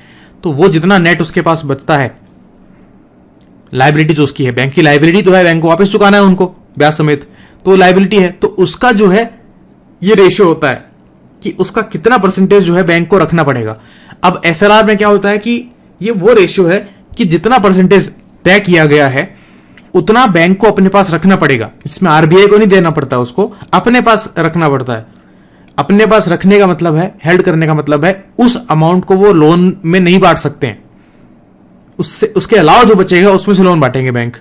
तो वो जितना नेट उसके पास बचता है, लायबिलिटी जो उसकी है, बैंक की लायबिलिटी तो है, बैंक को वापस चुकाना है उनको ब्याज समेत, तो लायबिलिटी है, तो उसका जो है ये रेशियो होता है कि उसका कितना परसेंटेज जो है बैंक को रखना पड़ेगा। अब SLR में क्या होता है कि ये वो रेशियो है कि जितना परसेंटेज तय किया गया है उतना बैंक को अपने पास रखना पड़ेगा। इसमें RBI को नहीं देना पड़ता, उसको अपने पास रखना पड़ता है। अपने पास रखने का मतलब है, हेल्ड करने का मतलब है, उस अमाउंट को वो लोन में नहीं बांट सकते हैं, उससे उसके अलावा जो बचेगा उसमें से लोन बांटेंगे बैंक।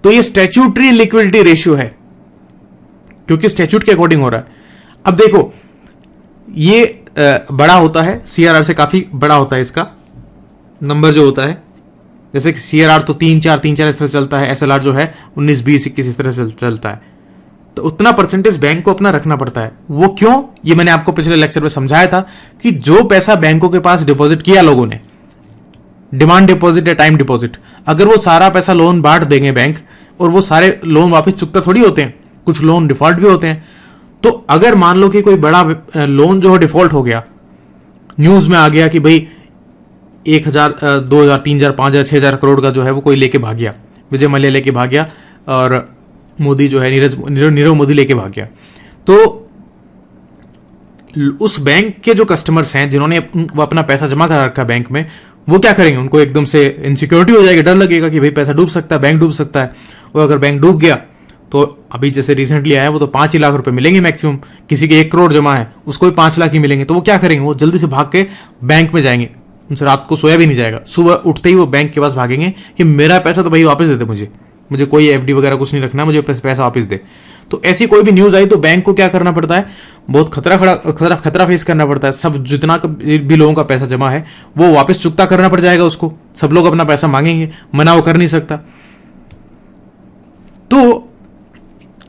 तो ये स्टैट्यूटरी लिक्विडिटी रेशियो है, क्योंकि स्टैट्यूट के अकॉर्डिंग हो रहा है। अब देखो ये बड़ा होता है, CRR से काफी बड़ा होता है इसका नंबर जो होता है। जैसे कि CRR तो 3-4 इस तरह से चलता है, SLR जो है 19, 20, 21 इस तरह से चलता है। तो उतना परसेंटेज बैंक को अपना रखना पड़ता है। वो क्यों, ये मैंने आपको पिछले लेक्चर में समझाया था कि जो पैसा बैंकों के पास डिपॉजिट किया लोगों ने, डिमांड डिपॉजिट या टाइम डिपॉजिट, अगर वो सारा पैसा लोन बांट देंगे बैंक, और वो सारे लोन वापस चुकता थोड़ी होते हैं, कुछ लोन डिफॉल्ट भी होते हैं। तो अगर मान लो कि कोई बड़ा लोन जो है डिफॉल्ट हो गया, न्यूज में आ गया कि भाई 1,000, 2,000, 3,000, 5,000, 6,000 करोड़ का जो है वो कोई लेके भाग गया, विजय मल्ल्या लेके भाग गया, और मोदी जो है नीरव मोदी लेके भाग गया, तो उस बैंक के जो कस्टमर्स हैं जिन्होंने वो अपना पैसा जमा करा रखा बैंक में, वो क्या करेंगे? उनको एकदम से इनसिक्योरिटी हो जाएगी, डर लगेगा कि भाई पैसा डूब सकता है, बैंक डूब सकता है। और अगर बैंक डूब गया तो अभी जैसे रिसेंटली आया, वो तो 5 ही लाख रुपए मिलेंगे मैक्सिमम, किसी के 1 करोड़ जमा है उसको भी 5 लाख ही मिलेंगे। तो वो क्या करेंगे? वो जल्दी से भाग के बैंक में जाएंगे, उनसे रात को सोया भी नहीं जाएगा, सुबह उठते ही वो बैंक के पास भागेंगे कि मेरा पैसा तो भाई वापस दे दे, मुझे कोई FD वगैरह कुछ नहीं रखना, मुझे पैसा वापस दे। तो ऐसी कोई भी न्यूज आई तो बैंक को क्या करना पड़ता है? बहुत खतरा फेस करना पड़ता है। सब जितना भी लोगों का पैसा जमा है वो वापस चुकता करना पड़ जाएगा उसको, सब लोग अपना पैसा मांगेंगे, मना वो कर नहीं सकता। तो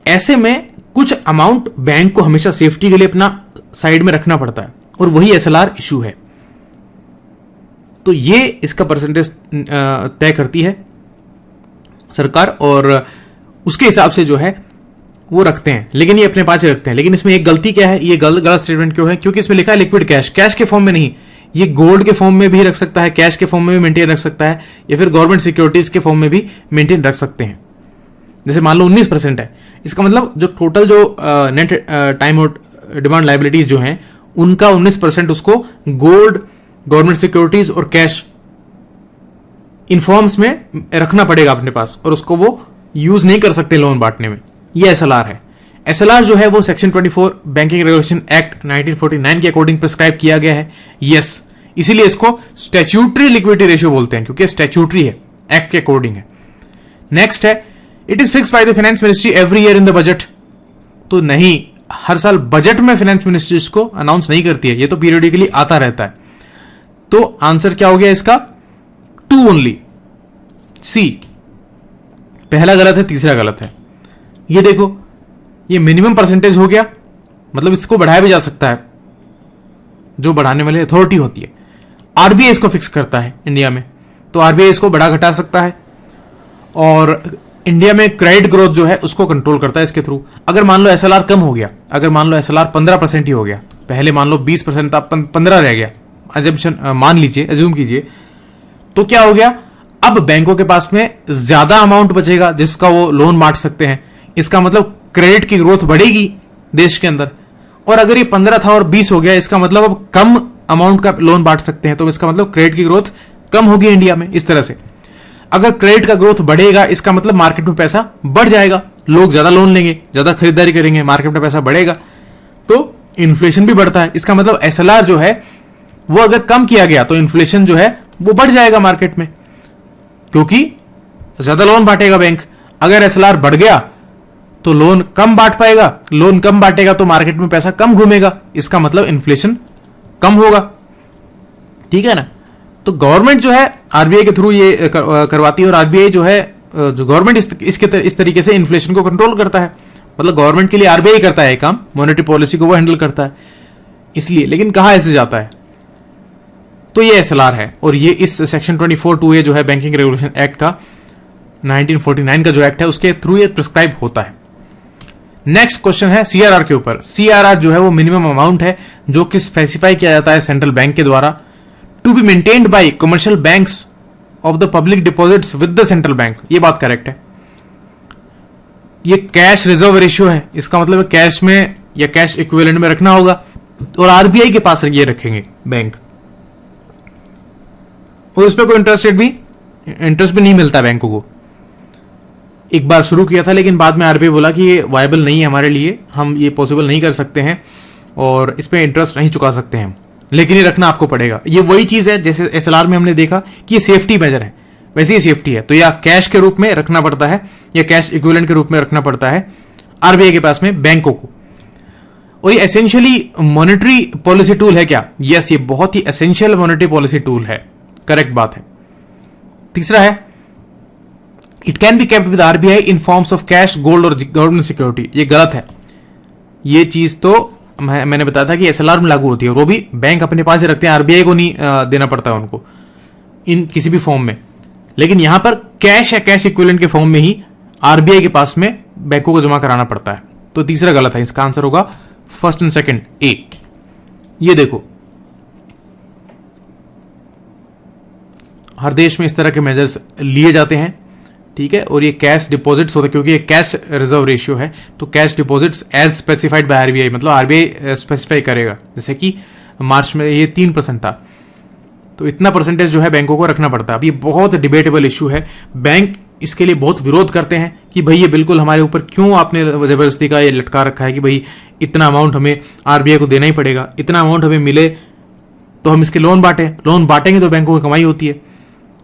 ऐसे में कुछ अमाउंट बैंक को हमेशा सेफ्टी के लिए अपना साइड में रखना पड़ता है, और वही SLR इशू है। तो ये इसका परसेंटेज तय करती है सरकार, और उसके हिसाब से जो है वो रखते हैं, लेकिन ये अपने पास ही रखते हैं। लेकिन इसमें एक गलती क्या है, ये गलत स्टेटमेंट क्यों है? क्योंकि इसमें लिखा है लिक्विड कैश, कैश के फॉर्म में नहीं। ये गोल्ड के फॉर्म में भी रख सकता है, कैश के फॉर्म में भी मेंटेन रख सकता है, या फिर गवर्नमेंट सिक्योरिटीज के फॉर्म में भी मेंटेन रख सकते हैं। जैसे मान लो 19% है, इसका मतलब जो टोटल जो नेट टाइम और डिमांड लायबिलिटीज जो हैं उनका 19% उसको गोल्ड, गवर्नमेंट सिक्योरिटीज और कैश इन फॉर्म्स में रखना पड़ेगा अपने पास, और उसको वो यूज नहीं कर सकते लोन बांटने में। ये SLR है। SLR जो है वो सेक्शन 24 बैंकिंग रेगुलेशन एक्ट 1949 के अकॉर्डिंग प्रिस्क्राइब किया गया है। यस, इसीलिए इसको स्टैट्यूटरी लिक्विडिटी रेशियो बोलते हैं, क्योंकि स्टैट्यूटरी है, एक्ट के अकॉर्डिंग है। नेक्स्ट है, it is fixed by the finance ministry every year in the budget. तो नहीं, हर साल बजट में फाइनेंस मिनिस्ट्री इसको अनाउंस नहीं करती है, ये तो पीरियडिकली आता रहता है। तो आंसर क्या हो गया इसका? 2 ओनली, सी। पहला गलत है, तीसरा गलत है। ये देखो, ये मिनिमम परसेंटेज हो गया, मतलब इसको बढ़ाया भी जा सकता है, जो बढ़ाने वाली अथॉरिटी होती है। RBI इसको फिक्स करता है इंडिया में, तो RBI इसको बढ़ा घटा सकता है, और इंडिया में क्रेडिट ग्रोथ जो है उसको कंट्रोल करता है इसके थ्रू। अगर मान लो SLR कम हो गया, अगर मान लो SLR 15% ही हो गया, पहले मान लो 20% था, 15 रह गया, अजम्पशन मान लीजिए, अज्यूम कीजिए, तो क्या हो गया? अब बैंकों के पास में ज्यादा अमाउंट बचेगा जिसका वो लोन बांट सकते हैं। इसका मतलब क्रेडिट की ग्रोथ बढ़ेगी देश के अंदर। और अगर ये 15 था और 20 हो गया, इसका मतलब अब कम अमाउंट का लोन बांट सकते हैं, तो इसका मतलब क्रेडिट की ग्रोथ कम होगी इंडिया में। इस तरह से अगर क्रेडिट का ग्रोथ बढ़ेगा, इसका मतलब मार्केट में पैसा बढ़ जाएगा, लोग ज्यादा लोन लेंगे, ज्यादा खरीदारी करेंगे, मार्केट में पैसा बढ़ेगा, तो इन्फ्लेशन भी बढ़ता है। इसका मतलब SLR जो है वो अगर कम किया गया तो इन्फ्लेशन जो है वो बढ़ जाएगा मार्केट में, क्योंकि ज्यादा लोन बांटेगा बैंक। अगर SLR बढ़ गया तो लोन कम बांट पाएगा, लोन कम बांटेगा तो मार्केट में पैसा कम घूमेगा, इसका मतलब इन्फ्लेशन कम होगा। ठीक है ना? तो गवर्नमेंट जो है RBI के थ्रू ये करवाती है, और RBI जो है जो गवर्नमेंट इस तरीके से इन्फ्लेशन को कंट्रोल करता है। मतलब गवर्नमेंट के लिए आरबीआई करता है काम, मॉनेटरी पॉलिसी को वो हैंडल करता है इसलिए। लेकिन कहाँ ऐसे जाता है, तो ये एसएलआर है, और ये इस सेक्शन 24(2) जो है बैंकिंग रेगुलेशन एक्ट का 1949 का जो एक्ट है उसके थ्रू ये प्रिस्क्राइब होता है। नेक्स्ट क्वेश्चन है सीआरआर के ऊपर। सीआरआर जो है वो मिनिमम अमाउंट है जो कि स्पेसिफाई किया जाता है सेंट्रल बैंक के द्वारा, to be maintained by commercial banks of the public deposits with the central bank. ये बात करेक्ट है। ये कैश रिजर्व रेशियो है, इसका मतलब कैश में या कैश इक्विवेलेंट में रखना होगा, और आरबीआई के पास ये रखेंगे बैंक, और इस पर कोई इंटरेस्ट भी नहीं मिलता बैंकों को। एक बार शुरू किया था लेकिन बाद में आरबीआई बोला कि ये वायबल नहीं है हमारे लिए, हम ये पॉसिबल नहीं कर सकते हैं और इस पर इंटरेस्ट नहीं चुका सकते हैं, लेकिन ये रखना आपको पड़ेगा। ये वही चीज है जैसे एसएलआर में हमने देखा कि ये सेफ्टी मेजर है, वैसे ही सेफ्टी है। तो या कैश के रूप में रखना पड़ता है या कैश इक्विवेलेंट के रूप में रखना पड़ता है आरबीआई के पास में बैंकों को। और ये एसेंशियली मॉनेटरी पॉलिसी टूल है क्या? यस, ये बहुत ही एसेंशियल मॉनेटरी पॉलिसी टूल है, करेक्ट बात है। तीसरा है it can be kept with RBI in forms of cash, gold और गवर्नमेंट सिक्योरिटी। ये गलत है। ये चीज तो मैंने बताया था कि एसएलआर में लागू होती है, और वो भी बैंक अपने पास ही रखते हैं, आरबीआई को नहीं देना पड़ता है उनको इन किसी भी फॉर्म में। लेकिन यहां पर कैश या कैश इक्विवेलेंट के फॉर्म में ही आरबीआई के पास में बैंकों को जमा कराना पड़ता है। तो तीसरा गलत है, इसका आंसर होगा फर्स्ट एंड सेकंड ए। ये देखो हर देश में इस तरह के मेजर्स लिए जाते हैं, ठीक है। और ये कैश डिपॉजिट्स होते हैं क्योंकि ये कैश रिजर्व रेशियो है, तो cash deposits as specified by RBI, मतलब आरबीआई स्पेसिफाई करेगा। जैसे कि मार्च में ये 3% था, तो इतना परसेंटेज जो है बैंकों को रखना पड़ता है। अब ये बहुत डिबेटेबल इशू है, बैंक इसके लिए बहुत विरोध करते हैं कि भाई ये बिल्कुल हमारे ऊपर क्यों आपने जबरदस्ती का ये लटका रखा है कि भाई इतना अमाउंट हमें आरबीआई को देना ही पड़ेगा, इतना अमाउंट हमें मिले तो हम इसके लोन बांटेंगे तो बैंकों की कमाई होती है,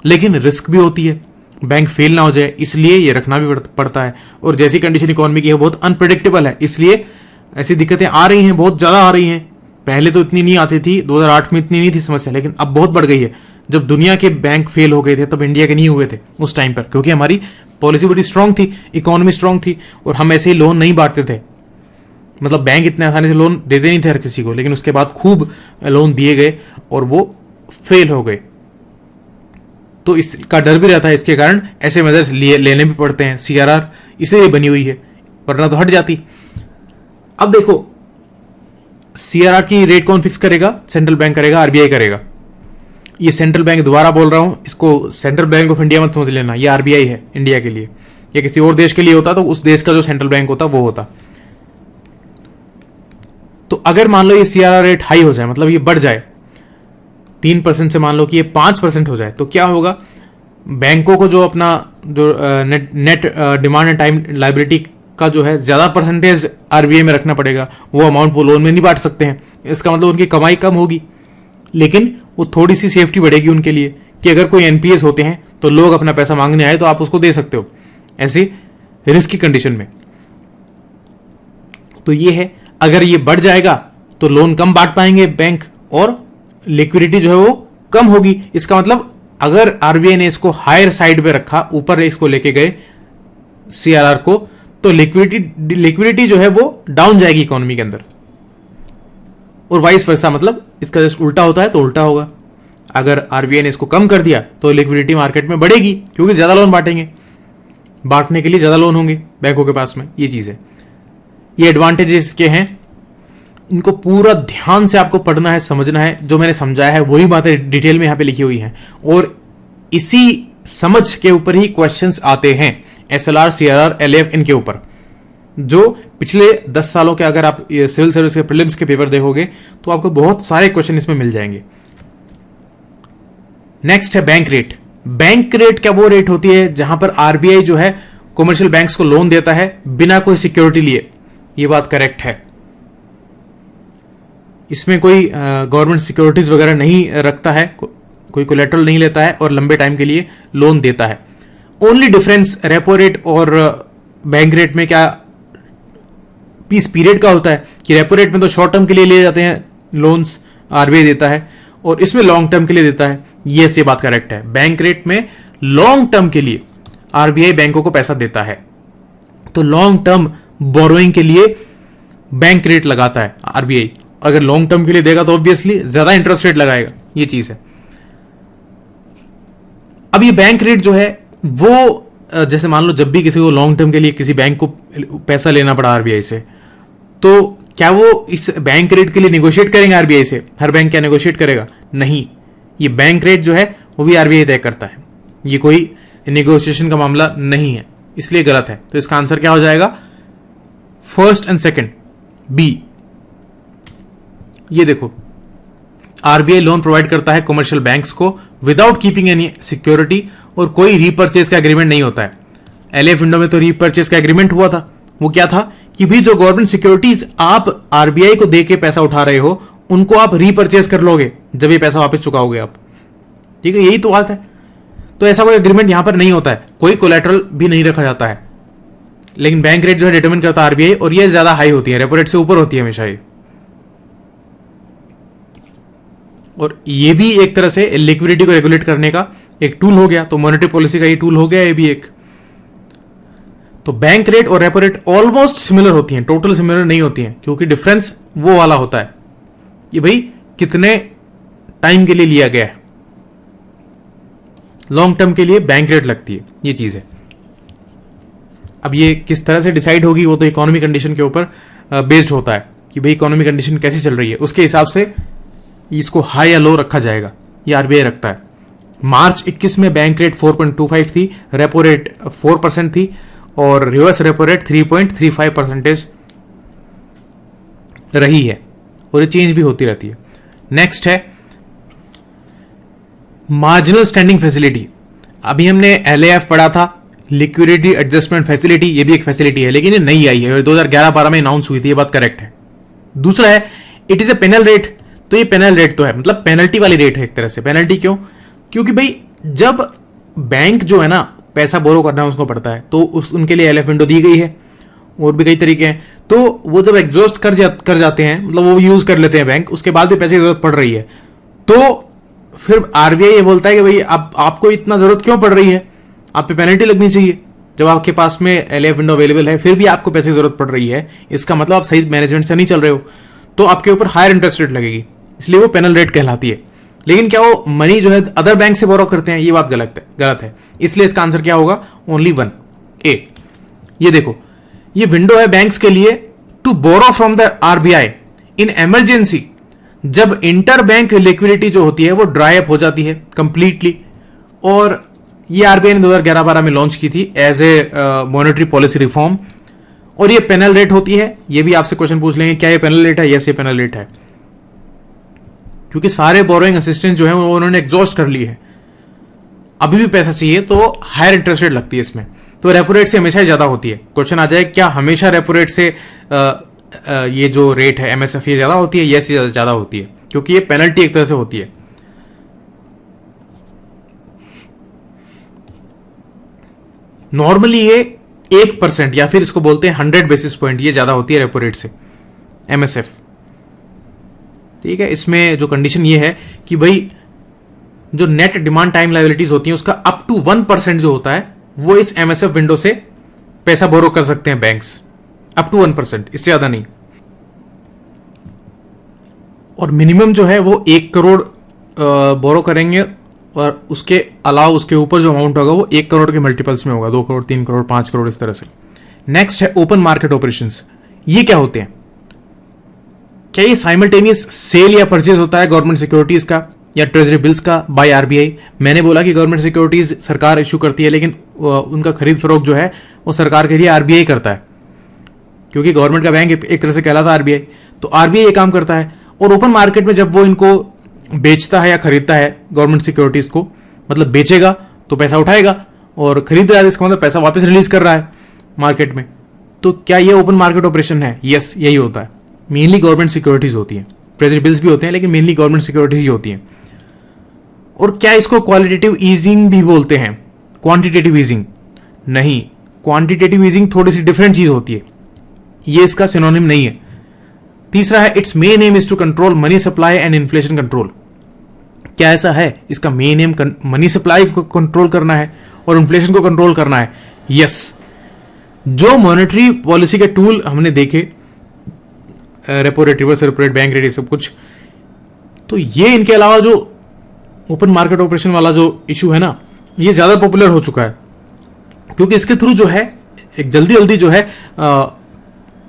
लेकिन रिस्क भी होती है, बैंक फेल ना हो जाए, इसलिए ये रखना भी पड़ता है। और जैसी कंडीशन इकोनॉमी की है बहुत अनप्रेडिक्टेबल है, इसलिए ऐसी दिक्कतें आ रही हैं, बहुत ज्यादा आ रही हैं। पहले तो इतनी नहीं आती थी, 2008 में इतनी नहीं थी समस्या, लेकिन अब बहुत बढ़ गई है। जब दुनिया के बैंक फेल हो गए थे तब इंडिया के नहीं हुए थे उस टाइम पर, क्योंकि हमारी पॉलिसी बड़ी स्ट्रांग थी, इकोनॉमी स्ट्रांग थी, और हम ऐसे ही लोन नहीं बांटते थे। मतलब बैंक इतने आसानी से लोन देते नहीं थे हर किसी को, लेकिन उसके बाद खूब लोन दिए गए और वो फेल हो गए। तो इसका डर भी रहता है, इसके कारण ऐसे मेजर्स लेने भी पड़ते हैं। सीआरआर इसलिए बनी हुई है, वरना तो हट जाती। अब देखो सीआरआर की रेट कौन फिक्स करेगा? सेंट्रल बैंक करेगा, आरबीआई करेगा। ये सेंट्रल बैंक दोबारा बोल रहा हूं, इसको सेंट्रल बैंक ऑफ इंडिया मत समझ लेना, ये आरबीआई है इंडिया के लिए। या किसी और देश के लिए होता तो उस देश का जो सेंट्रल बैंक होता वो होता। तो अगर मान लो ये सीआरआर रेट हाई हो जाए, मतलब ये बढ़ जाए 3% से, मान लो कि ये 5% हो जाए, तो क्या होगा? बैंकों को जो अपना जो net demand and time liability का जो है ज्यादा परसेंटेज आरबीआई में रखना पड़ेगा, वो अमाउंट वो लोन में नहीं बांट सकते हैं। इसका मतलब उनकी कमाई कम होगी, लेकिन वो थोड़ी सी सेफ्टी बढ़ेगी उनके लिए कि अगर कोई एनपीएस होते हैं तो लोग अपना पैसा मांगने आए तो आप उसको दे सकते हो ऐसी रिस्क की कंडीशन में। तो ये है, अगर ये बढ़ जाएगा तो लोन कम बांट पाएंगे बैंक और लिक्विडिटी जो है वो कम होगी। इसका मतलब अगर आरबीआई ने इसको हायर साइड पे रखा, ऊपर इसको लेके गए सीआरआर को, तो लिक्विडिटी जो है वो डाउन जाएगी इकोनॉमी के अंदर, और वाइस वर्सा, मतलब इसका जस्ट उल्टा होता है तो उल्टा होगा। अगर आरबीआई ने इसको कम कर दिया तो लिक्विडिटी मार्केट में बढ़ेगी, क्योंकि ज्यादा लोन बांटेंगे, बांटने के लिए ज्यादा लोन होंगे बैंकों के पास में। ये चीज है, ये एडवांटेजेस के हैं, इनको पूरा ध्यान से आपको पढ़ना है, समझना है। जो मैंने समझाया है वही बातें डिटेल में यहां पे लिखी हुई हैं, और इसी समझ के ऊपर ही क्वेश्चंस आते हैं एसएलआर, सीआरआर, एलएफ, इनके ऊपर। जो पिछले 10 सालों के अगर आप सिविल सर्विस के प्रीलिम्स के पेपर देखोगे तो आपको बहुत सारे क्वेश्चन इसमें मिल जाएंगे। नेक्स्ट है बैंक रेट। बैंक रेट क्या वो रेट होती है जहां पर आरबीआई जो है कमर्शियल बैंक्स को लोन देता है बिना कोई सिक्योरिटी लिए। ये बात करेक्ट है, इसमें कोई गवर्नमेंट सिक्योरिटीज वगैरह नहीं रखता है, कोई कोलेटरल नहीं लेता है और लंबे टाइम के लिए लोन देता है। ओनली डिफरेंस रेपो रेट और बैंक रेट में क्या पीस पीरियड का होता है कि रेपो रेट में तो शॉर्ट टर्म के लिए लिए जाते हैं लोन्स, आरबीआई देता है, और इसमें लॉन्ग टर्म के लिए देता है। ये बात करेक्ट है। बैंक रेट में लॉन्ग टर्म के लिए आरबीआई बैंकों को पैसा देता है। तो लॉन्ग टर्म बोरोइंग के लिए बैंक रेट लगाता है आरबीआई। अगर लॉन्ग टर्म के लिए देगा तो ऑब्वियसली ज्यादा इंटरेस्ट रेट लगाएगा, ये चीज है। अब ये बैंक रेट जो है वो जैसे मान लो जब भी किसी को लॉन्ग टर्म के लिए किसी बैंक को पैसा लेना पड़ा आरबीआई से, तो क्या वो इस बैंक रेट के लिए नेगोशिएट करेंगे आरबीआई से? हर बैंक क्या नेगोशिएट करेगा? नहीं, ये बैंक रेट जो है वो भी आरबीआई तय करता है, ये कोई नेगोशिएशन का मामला नहीं है, इसलिए गलत है। तो इसका आंसर क्या हो जाएगा? First and second, B. ये देखो, आरबीआई लोन प्रोवाइड करता है कमर्शियल बैंक्स को विदाउट कीपिंग एनी सिक्योरिटी, और कोई रीपर्चेज का एग्रीमेंट नहीं होता है। एलएफ विंडो में तो रीपर्चेज का एग्रीमेंट हुआ था। वो क्या था कि भी जो गवर्नमेंट सिक्योरिटीज आप आरबीआई को देके पैसा उठा रहे हो, उनको आप रीपर्चेज कर लोगे जब ये पैसा वापस चुकाओगे आप। ठीक है, यही तो बात है। तो ऐसा कोई एग्रीमेंट यहां पर नहीं होता है, कोई कोलैटरल भी नहीं रखा जाता है। लेकिन बैंक रेट जो है डिटरमिन करता है आरबीआई, और ये ज्यादा हाई होती है, रेपो रेट से ऊपर होती है हमेशा ये। और ये भी एक तरह से लिक्विडिटी को रेगुलेट करने का एक टूल हो गया। तो मॉनेटरी पॉलिसी का ये टूल हो गया, ये भी एक। तो बैंक रेट और रेपो रेट ऑलमोस्ट सिमिलर होती हैं, टोटल सिमिलर नहीं होती हैं, क्योंकि डिफरेंस वो वाला होता है कि भाई कितने टाइम के लिए लिया गया है। लॉन्ग टर्म के लिए बैंक रेट लगती है, ये चीज है। अब ये किस तरह से डिसाइड होगी वो तो इकोनॉमी कंडीशन के ऊपर बेस्ड होता है कि भाई इकोनॉमी कंडीशन कैसी चल रही है, उसके हिसाब से इसको हाई या लो रखा जाएगा। ये आरबीआई रखता है। मार्च 21 में बैंक रेट 4.25 थी, रेपो रेट 4% थी, और रिवर्स रेपो रेट 3.35% रही है, और ये चेंज भी होती रहती है। नेक्स्ट है मार्जिनल स्टैंडिंग फैसिलिटी। अभी हमने एलएएफ पढ़ा था, लिक्विडिटी एडजस्टमेंट फैसिलिटी, ये भी एक फैसिलिटी है, लेकिन ये नई आई है, 2011-12 में अनाउंस हुई थी, ये बात करेक्ट है। दूसरा है it is a penal rate. तो ये पेनल रेट तो है, मतलब पेनल्टी वाली रेट है एक तरह से। पेनल्टी क्यों? क्योंकि भाई जब बैंक जो है ना पैसा बोरो करना है उसको पड़ता है, तो उनके लिए एलएफ विंडो दी गई है, और भी कई तरीके हैं। तो वो जब एग्जॉस्ट कर जाते हैं, मतलब वो यूज कर लेते हैं बैंक, उसके बाद भी पैसे की जरूरत पड़ रही है, तो फिर आरबीआई ये बोलता है कि भाई अब आपको इतना जरूरत क्यों पड़ रही है, आप पे पेनल्टी लगनी चाहिए। जब आपके पास में एलएफ विंडो अवेलेबल है फिर भी आपको पैसे की जरूरत पड़ रही है, इसका मतलब आप सही मैनेजमेंट से नहीं चल रहे हो, तो आपके ऊपर हायर इंटरेस्ट रेट लगेगी, इसलिए वो पेनल रेट कहलाती है। लेकिन क्या वो मनी जो है अदर बैंक से बोरो करते हैं? ये बात गलत है। इसलिए इसका आंसर क्या होगा? Only one, A. ये देखो, ये विंडो है बैंक्स के लिए to borrow from the RBI in emergency, जब इंटर बैंक लिक्विडिटी जो होती है वो ड्राई अप हो जाती है कंप्लीटली। और ये आरबीआई ने 2011-12 में लॉन्च की थी as a monetary policy reform, और ये पेनल रेट होती है। ये भी आपसे क्वेश्चन पूछ लेंगे क्या ये पेनल रेट है? यस, ये पेनल रेट है, क्योंकि सारे बोरोइंग असिस्टेंट जो है वो उन्होंने एग्जॉस्ट कर ली है, अभी भी पैसा चाहिए, तो हायर इंटरेस्ट रेट लगती है इसमें। तो रेपो रेट से हमेशा ज्यादा होती है। क्वेश्चन आ जाए क्या हमेशा रेपो रेट से ये जो रेट है एमएसएफ ये ज्यादा होती है? यस, ज्यादा होती है, क्योंकि ये पेनल्टी एक तरह से होती है। नॉर्मली ये 1% या फिर इसको बोलते हैं 100 बेसिस पॉइंट, ये ज्यादा होती है रेपो रेट से एमएसएफ। ठीक है, इसमें जो कंडीशन ये है कि भाई जो नेट डिमांड टाइम लायबिलिटीज होती हैं उसका अप टू 1% जो होता है वो इस एमएसएफ विंडो से पैसा बोरो कर सकते हैं बैंक्स, अप टू 1%, इससे ज्यादा नहीं। और मिनिमम जो है वो 1 करोड़ बोरो करेंगे, और उसके अलावा उसके ऊपर जो अमाउंट होगा वो 1 करोड़ के मल्टीपल्स में होगा, 2 करोड़, 3 करोड़, 5 करोड़, इस तरह से। नेक्स्ट है ओपन मार्केट ऑपरेशंस। ये क्या होते हैं? क्या ये साइमल्टेनियस सेल या परचेज होता है गवर्नमेंट सिक्योरिटीज का या ट्रेजरी बिल्स का बाय आरबीआई? मैंने बोला कि गवर्नमेंट सिक्योरिटीज सरकार इशू करती है, लेकिन उनका खरीद फरोख्त जो है वो सरकार के लिए आरबीआई करता है, क्योंकि गवर्नमेंट का बैंक एक तरह से कहलाता है आरबीआई। तो आरबीआई ये काम करता है, और ओपन मार्केट में जब वो इनको बेचता है या खरीदता है गवर्नमेंट सिक्योरिटीज को, मतलब बेचेगा तो पैसा उठाएगा, और खरीद रहा है इसका मतलब पैसा वापस रिलीज कर रहा है मार्केट में। तो क्या ये ओपन मार्केट ऑपरेशन है? यस, यही होता है। मेनली गवर्नमेंट सिक्योरिटीज होती हैं, ट्रेजरी बिल्स भी होते हैं, लेकिन मेनली गवर्नमेंट सिक्योरिटीज ही होती हैं। और क्या इसको क्वालिटेटिव ईजिंग भी बोलते हैं? क्वांटिटेटिव ईजिंग नहीं, क्वांटिटेटिव ईजिंग थोड़ी सी डिफरेंट चीज होती है, ये इसका सिनोनिम नहीं है। तीसरा है it's main aim is to control money supply and inflation control. क्या ऐसा है? इसका मेन एम मनी सप्लाई को कंट्रोल करना है और इन्फ्लेशन को कंट्रोल करना है। यस, जो मॉनेटरी पॉलिसी के टूल हमने देखे, repo rate, reverse repo rate, bank rate, ये सब कुछ, तो ये इनके अलावा जो ओपन मार्केट ऑपरेशन वाला जो इशू है ना, ये ज्यादा पॉपुलर हो चुका है, क्योंकि इसके थ्रू जो है एक जल्दी जल्दी जो है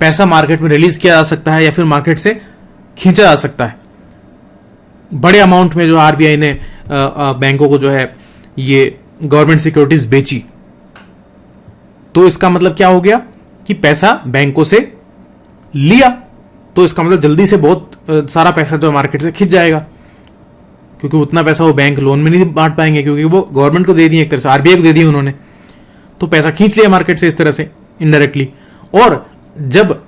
पैसा मार्केट में रिलीज किया जा सकता है या फिर मार्केट से खींचा जा सकता है। बड़े अमाउंट में जो आरबीआई ने बैंकों को जो है ये गवर्नमेंट सिक्योरिटीज बेची, तो इसका मतलब क्या हो गया कि पैसा बैंकों से लिया, तो इसका मतलब जल्दी से बहुत सारा पैसा जो मार्केट से खिंच जाएगा, क्योंकि उतना पैसा वो बैंक लोन में नहीं बांट पाएंगे, क्योंकि वो गवर्नमेंट को दे दिए, एक तरह से आरबीआई को दे दिए उन्होंने, तो पैसा खींच लिया मार्केट से इस तरह से इनडायरेक्टली। और जब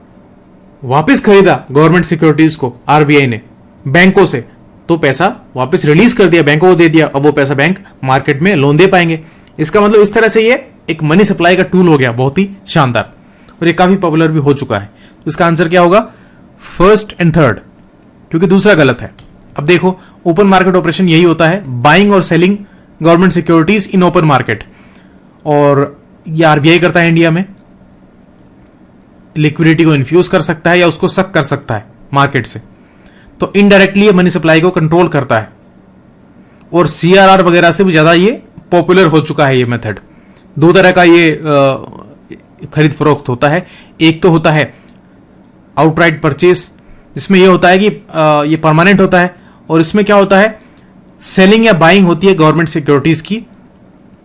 वापस खरीदा गवर्नमेंट सिक्योरिटीज को आरबीआई ने बैंकों से, तो पैसा वापस रिलीज कर दिया, बैंकों को दे दिया, अब वो पैसा बैंक मार्केट में लोन दे पाएंगे। इसका मतलब इस तरह से ये एक मनी सप्लाई का टूल हो गया, बहुत ही शानदार, और ये काफी पॉपुलर भी हो चुका है। तो इसका आंसर क्या होगा? फर्स्ट एंड थर्ड, क्योंकि दूसरा गलत है। अब देखो, ओपन मार्केट ऑपरेशन यही होता है, बाइंग और selling government securities in open market, और ये आरबीआई करता है इंडिया में। लिक्विडिटी को इन्फ्यूज कर सकता है या उसको सक कर सकता है मार्केट से, तो इनडायरेक्टली ये मनी सप्लाई को कंट्रोल करता है, और सीआरआर वगैरह से भी ज्यादा ये पॉपुलर हो चुका है ये मेथड। दो तरह का ये खरीद फरोख्त होता है, एक तो होता है आउटराइट परचेस, जिसमें ये होता है कि ये परमानेंट होता है, और इसमें क्या होता है, सेलिंग या बाइंग होती है गवर्नमेंट सिक्योरिटीज की,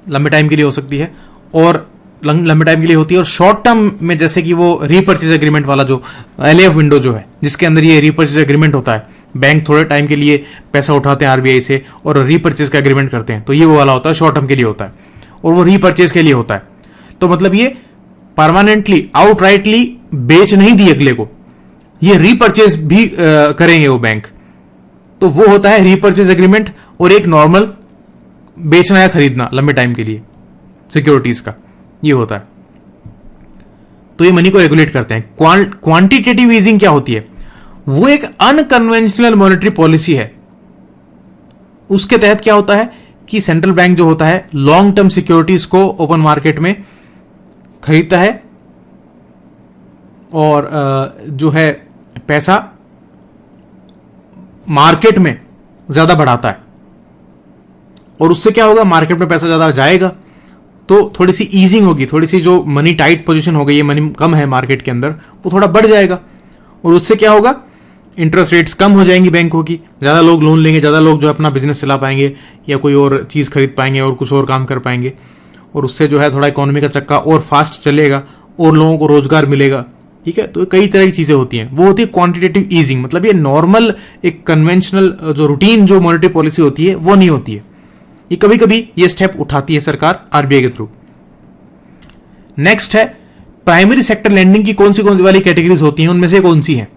लंबे टाइम के लिए हो सकती है, और लंबे टाइम के लिए होती है, और शॉर्ट टर्म में जैसे कि वो रीपर्चेज एग्रीमेंट वाला जो एलएएफ विंडो जो है, जिसके अंदर ये रीपर्चेज एग्रीमेंट होता है, बैंक थोड़े टाइम के लिए पैसा उठाते हैं आरबीआई से और रीपर्चेज का एग्रीमेंट करते हैं, तो ये वो वाला होता है, शॉर्ट टर्म के लिए होता है, और वो रीपर्चेज के लिए होता है। तो मतलब ये परमानेंटली आउटराइटली बेच नहीं दी अगले को, ये रीपर्चेज भी करेंगे वो बैंक, तो वो होता है रीपर्चेज एग्रीमेंट, और एक नॉर्मल बेचना या खरीदना लंबे टाइम के लिए सिक्योरिटीज का, ये होता है। तो ये मनी को रेगुलेट करते हैं। क्वांटिटेटिव ईजिंग क्या होती है? वो एक अनकन्वेंशनल मॉनेटरी पॉलिसी है। उसके तहत क्या होता है कि सेंट्रल बैंक जो होता है लॉन्ग टर्म सिक्योरिटीज को ओपन मार्केट में खरीदता है, और जो है पैसा मार्केट में ज्यादा बढ़ाता है, और उससे क्या होगा, मार्केट में पैसा ज्यादा जाएगा, तो थोड़ी सी ईजिंग होगी, थोड़ी सी जो मनी टाइट पोजीशन हो गई है, मनी कम है मार्केट के अंदर, वो थोड़ा बढ़ जाएगा, और उससे क्या होगा, इंटरेस्ट रेट्स कम हो जाएंगी बैंकों की, ज्यादा लोग लोन लेंगे, ज्यादा लोग जो अपना बिजनेस चला पाएंगे या कोई और चीज खरीद पाएंगे और कुछ और काम कर पाएंगे, और उससे जो है थोड़ा इकोनॉमी का चक्का और फास्ट चलेगा और लोगों को रोजगार मिलेगा। ठीक है, तो कई तरह की चीजें होती हैं, वो होती है क्वांटिटेटिव ईजिंग। मतलब ये नॉर्मल एक कन्वेंशनल जो रूटीन जो मॉनेटरी पॉलिसी होती है वो नहीं होती है, ये कभी कभी ये स्टेप उठाती है सरकार आरबीआई के थ्रू। नेक्स्ट है प्राइमरी सेक्टर लैंडिंग की कौन सी वाली कैटेगरीज होती हैं, उनमें से कौन सी है?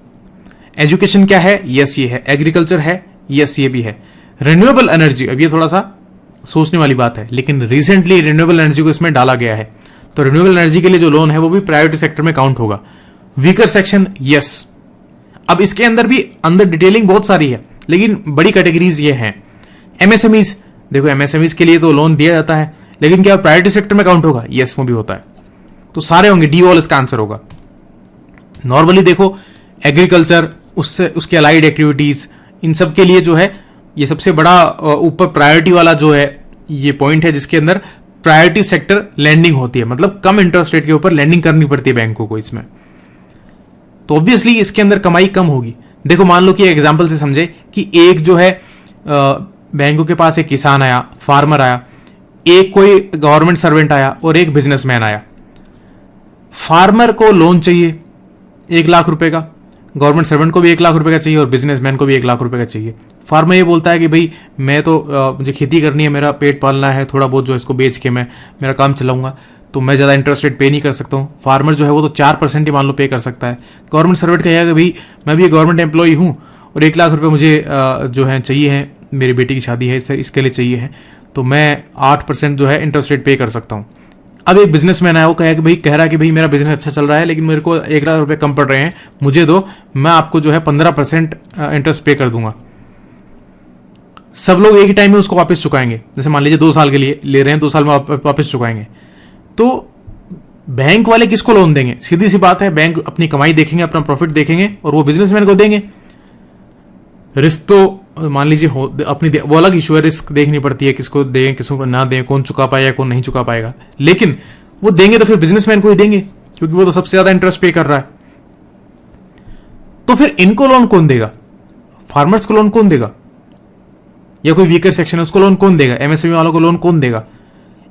एजुकेशन क्या है? यस ये है। एग्रीकल्चर है? यस ये भी है। रिन्यूएबल एनर्जी, अब ये थोड़ा सा सोचने वाली बात है, लेकिन रिसेंटली रिन्यूएबल एनर्जी को इसमें डाला गया है, तो रिन्यूएबल एनर्जी के लिए जो लोन है वो भी प्रायोरिटी सेक्टर में काउंट होगा। Weaker section, yes. अब इसके अंदर भी अंदर डिटेलिंग बहुत सारी है, लेकिन बड़ी कैटेगरीज ये हैं। एमएसएमईज, देखो एमएसएमईज के लिए तो लोन दिया जाता है, लेकिन क्या प्रायोरिटी सेक्टर में काउंट होगा? यस वो भी होता है, तो सारे होंगे, डी ऑल इसका आंसर होगा। नॉर्मली देखो एग्रीकल्चर, उससे उसके अलाइड एक्टिविटीज, इन सब के लिए जो है ये सबसे बड़ा ऊपर प्रायोरिटी वाला जो है ये पॉइंट है, जिसके अंदर प्रायोरिटी सेक्टर लैंडिंग होती है, मतलब कम इंटरेस्ट रेट के ऊपर लैंडिंग करनी पड़ती है बैंकों को इसमें, तो ऑब्वियसली इसके अंदर कमाई कम होगी। देखो मान लो कि एग्जांपल से समझे कि एक जो है बैंकों के पास एक किसान आया, फार्मर आया, एक कोई गवर्नमेंट सर्वेंट आया और एक बिजनेसमैन आया। फार्मर को लोन चाहिए 1 लाख रुपए का, गवर्नमेंट सर्वेंट को भी 1 लाख रुपए का चाहिए और बिजनेसमैन को भी 1 लाख रुपए का चाहिए। फार्मर ये बोलता है कि भाई मैं तो मुझे खेती करनी है, मेरा पेट पालना है, थोड़ा बहुत जो इसको बेच के मैं मेरा काम चलाऊंगा, तो मैं ज़्यादा इंटरेस्ट रेट पे नहीं कर सकता हूँ। फार्मर जो है वो तो 4% ही मान लो पे कर सकता है। गवर्नमेंट सर्वेंट कहेगा कि भाई मैं भी गवर्नमेंट एम्प्लॉई हूँ और 1 लाख रुपए मुझे जो है चाहिए है, मेरी बेटी की शादी है इसके लिए चाहिए है, तो मैं 8% जो है इंटरेस्ट रेट पे कर सकता हूँ। अब एक बिजनेसमैन है, वो कह रहा है कि भाई मेरा बिजनेस अच्छा चल रहा है, लेकिन मेरे को 1 लाख रुपए कम पड़ रहे हैं, मुझे दो, मैं आपको जो है 15% इंटरेस्ट पे कर दूंगा। सब लोग एक ही टाइम में उसको वापस चुकाएंगे। जैसे मान लीजिए 2 साल के लिए ले रहे हैं, 2 साल में वापस चुकाएंगे, तो बैंक वाले किसको लोन देंगे? सीधी सी बात है, बैंक अपनी कमाई देखेंगे, अपना प्रॉफिट देखेंगे और वो बिजनेसमैन को देंगे। रिस्क तो मान लीजिए अपनी वो अलग इशू है, रिस्क देखनी पड़ती है, किसको दें किसको ना दें, कौन चुका पाएगा कौन नहीं चुका पाएगा, लेकिन वो देंगे तो फिर बिजनेसमैन को ही देंगे, क्योंकि वो तो सबसे ज्यादा इंटरेस्ट पे कर रहा है। तो फिर इनको लोन कौन देगा? फार्मर्स को लोन कौन देगा? या कोई वीकर सेक्शन है उसको लोन कौन देगा? एमएसएमई वालों को लोन कौन देगा?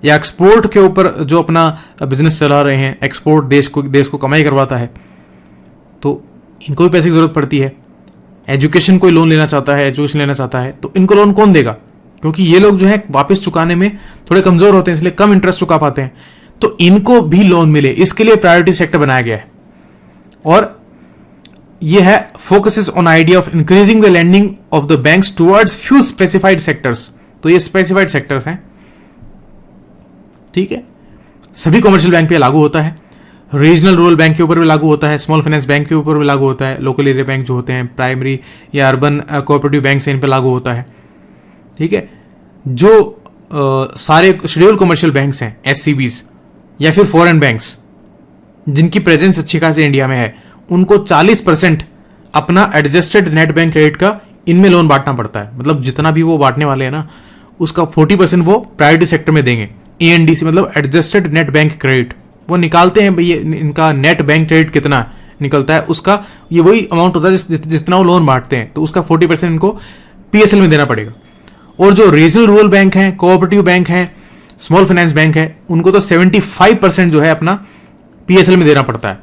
या एक्सपोर्ट के ऊपर जो अपना बिजनेस चला रहे हैं, एक्सपोर्ट देश को कमाई करवाता है, तो इनको भी पैसे की जरूरत पड़ती है। एजुकेशन कोई लोन लेना चाहता है, एजुकेशन लेना चाहता है, तो इनको लोन कौन देगा? क्योंकि ये लोग जो है वापस चुकाने में थोड़े कमजोर होते हैं, इसलिए कम इंटरेस्ट चुका पाते हैं, तो इनको भी लोन मिले, इसके लिए प्रायोरिटी सेक्टर बनाया गया है। और ये है focuses on idea of increasing the lending of the banks towards few specified sectors. तो ये स्पेसिफाइड सेक्टर्स हैं, ठीक है। सभी कमर्शियल बैंक पे लागू होता है, रीजनल रूरल बैंक के ऊपर भी लागू होता है, स्मॉल फाइनेंस बैंक के ऊपर भी लागू होता है, लोकल एरिया बैंक जो होते हैं, प्राइमरी या अर्बन कोऑपरेटिव बैंक से इन पे लागू होता है, ठीक है। जो सारे शेड्यूल कमर्शियल बैंक्स हैं, एससीबीज या फिर फॉरेन बैंक्स जिनकी प्रेजेंस अच्छी खासी इंडिया में है, उनको 40% अपना एडजस्टेड नेट बैंक क्रेडिट का इनमें लोन बांटना पड़ता है। मतलब जितना भी वो बांटने वाले हैं ना, उसका 40% वो प्रायोरिटी सेक्टर में देंगे। एएनडीसी मतलब एडजस्टेड नेट बैंक क्रेडिट, वो निकालते हैं भाई इनका नेट बैंक क्रेडिट कितना निकलता है, उसका ये वही अमाउंट होता है जितना वो लोन बांटते हैं, तो उसका 40% इनको पीएसएल में देना पड़ेगा। और जो रीजनल रूरल बैंक हैं, कोऑपरेटिव बैंक हैं, स्मॉल फाइनेंस बैंक है, उनको तो 75% जो है अपना पीएसएल में देना पड़ता है,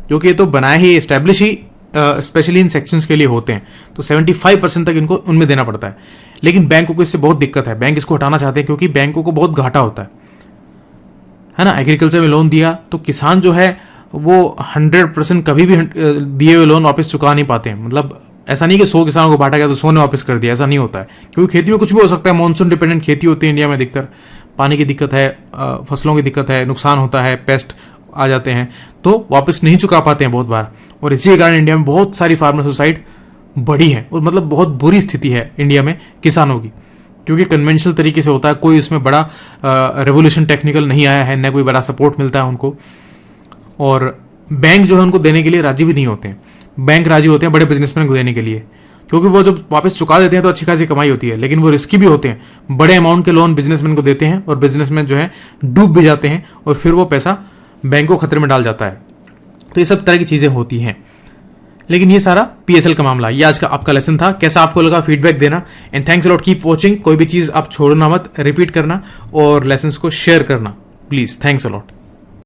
क्योंकि ये तो बनाए ही एस्टैब्लिश ही स्पेशली इन सेक्शंस के लिए होते हैं, तो 75% तक इनको उनमें देना पड़ता है। लेकिन बैंकों को इससे बहुत दिक्कत है, बैंक इसको हटाना चाहते हैं, क्योंकि बैंकों को बहुत घाटा होता है ना। एग्रीकल्चर में लोन दिया तो किसान जो है वो 100% कभी भी दिए हुए लोन वापस चुका नहीं पाते हैं। मतलब ऐसा नहीं कि 100 किसानों को बांटा गया तो 100 ने वापस कर दिया, ऐसा नहीं होता है, क्योंकि खेती में कुछ भी हो सकता है। मानसून डिपेंडेंट खेती होती है इंडिया में अधिकतर, पानी की दिक्कत है, फसलों की दिक्कत है, नुकसान होता है, पेस्ट आ जाते हैं, तो वापस नहीं चुका पाते हैं बहुत बार। और इसी के कारण इंडिया में बहुत सारी फार्मर सुसाइड बढ़ी है, और मतलब बहुत बुरी स्थिति है इंडिया में किसानों की, क्योंकि कन्वेंशनल तरीके से होता है, कोई इसमें बड़ा रेवोल्यूशन टेक्निकल नहीं आया है, न कोई बड़ा सपोर्ट मिलता है उनको। और बैंक जो है उनको देने के लिए राजी भी नहीं होते हैं। बैंक राजी होते हैं बड़े बिजनेसमैन को देने के लिए, क्योंकि वो जब वापस चुका देते हैं तो अच्छी खासी कमाई होती है, लेकिन वो रिस्की भी होते हैं। बड़े अमाउंट के लोन बिजनेसमैन को देते हैं और बिजनेसमैन जो है डूब भी जाते हैं, और फिर वो पैसा बैंक को खतरे में डाल जाता है। तो ये सब तरह की चीजें होती हैं, लेकिन ये सारा पीएसएल का मामला। ये आज का आपका लेसन था, कैसा आपको लगा फीडबैक देना। And thanks a lot, keep watching. कोई भी चीज आप छोड़ना मत, रिपीट करना और लेसन्स को शेयर करना प्लीज। Thanks a lot.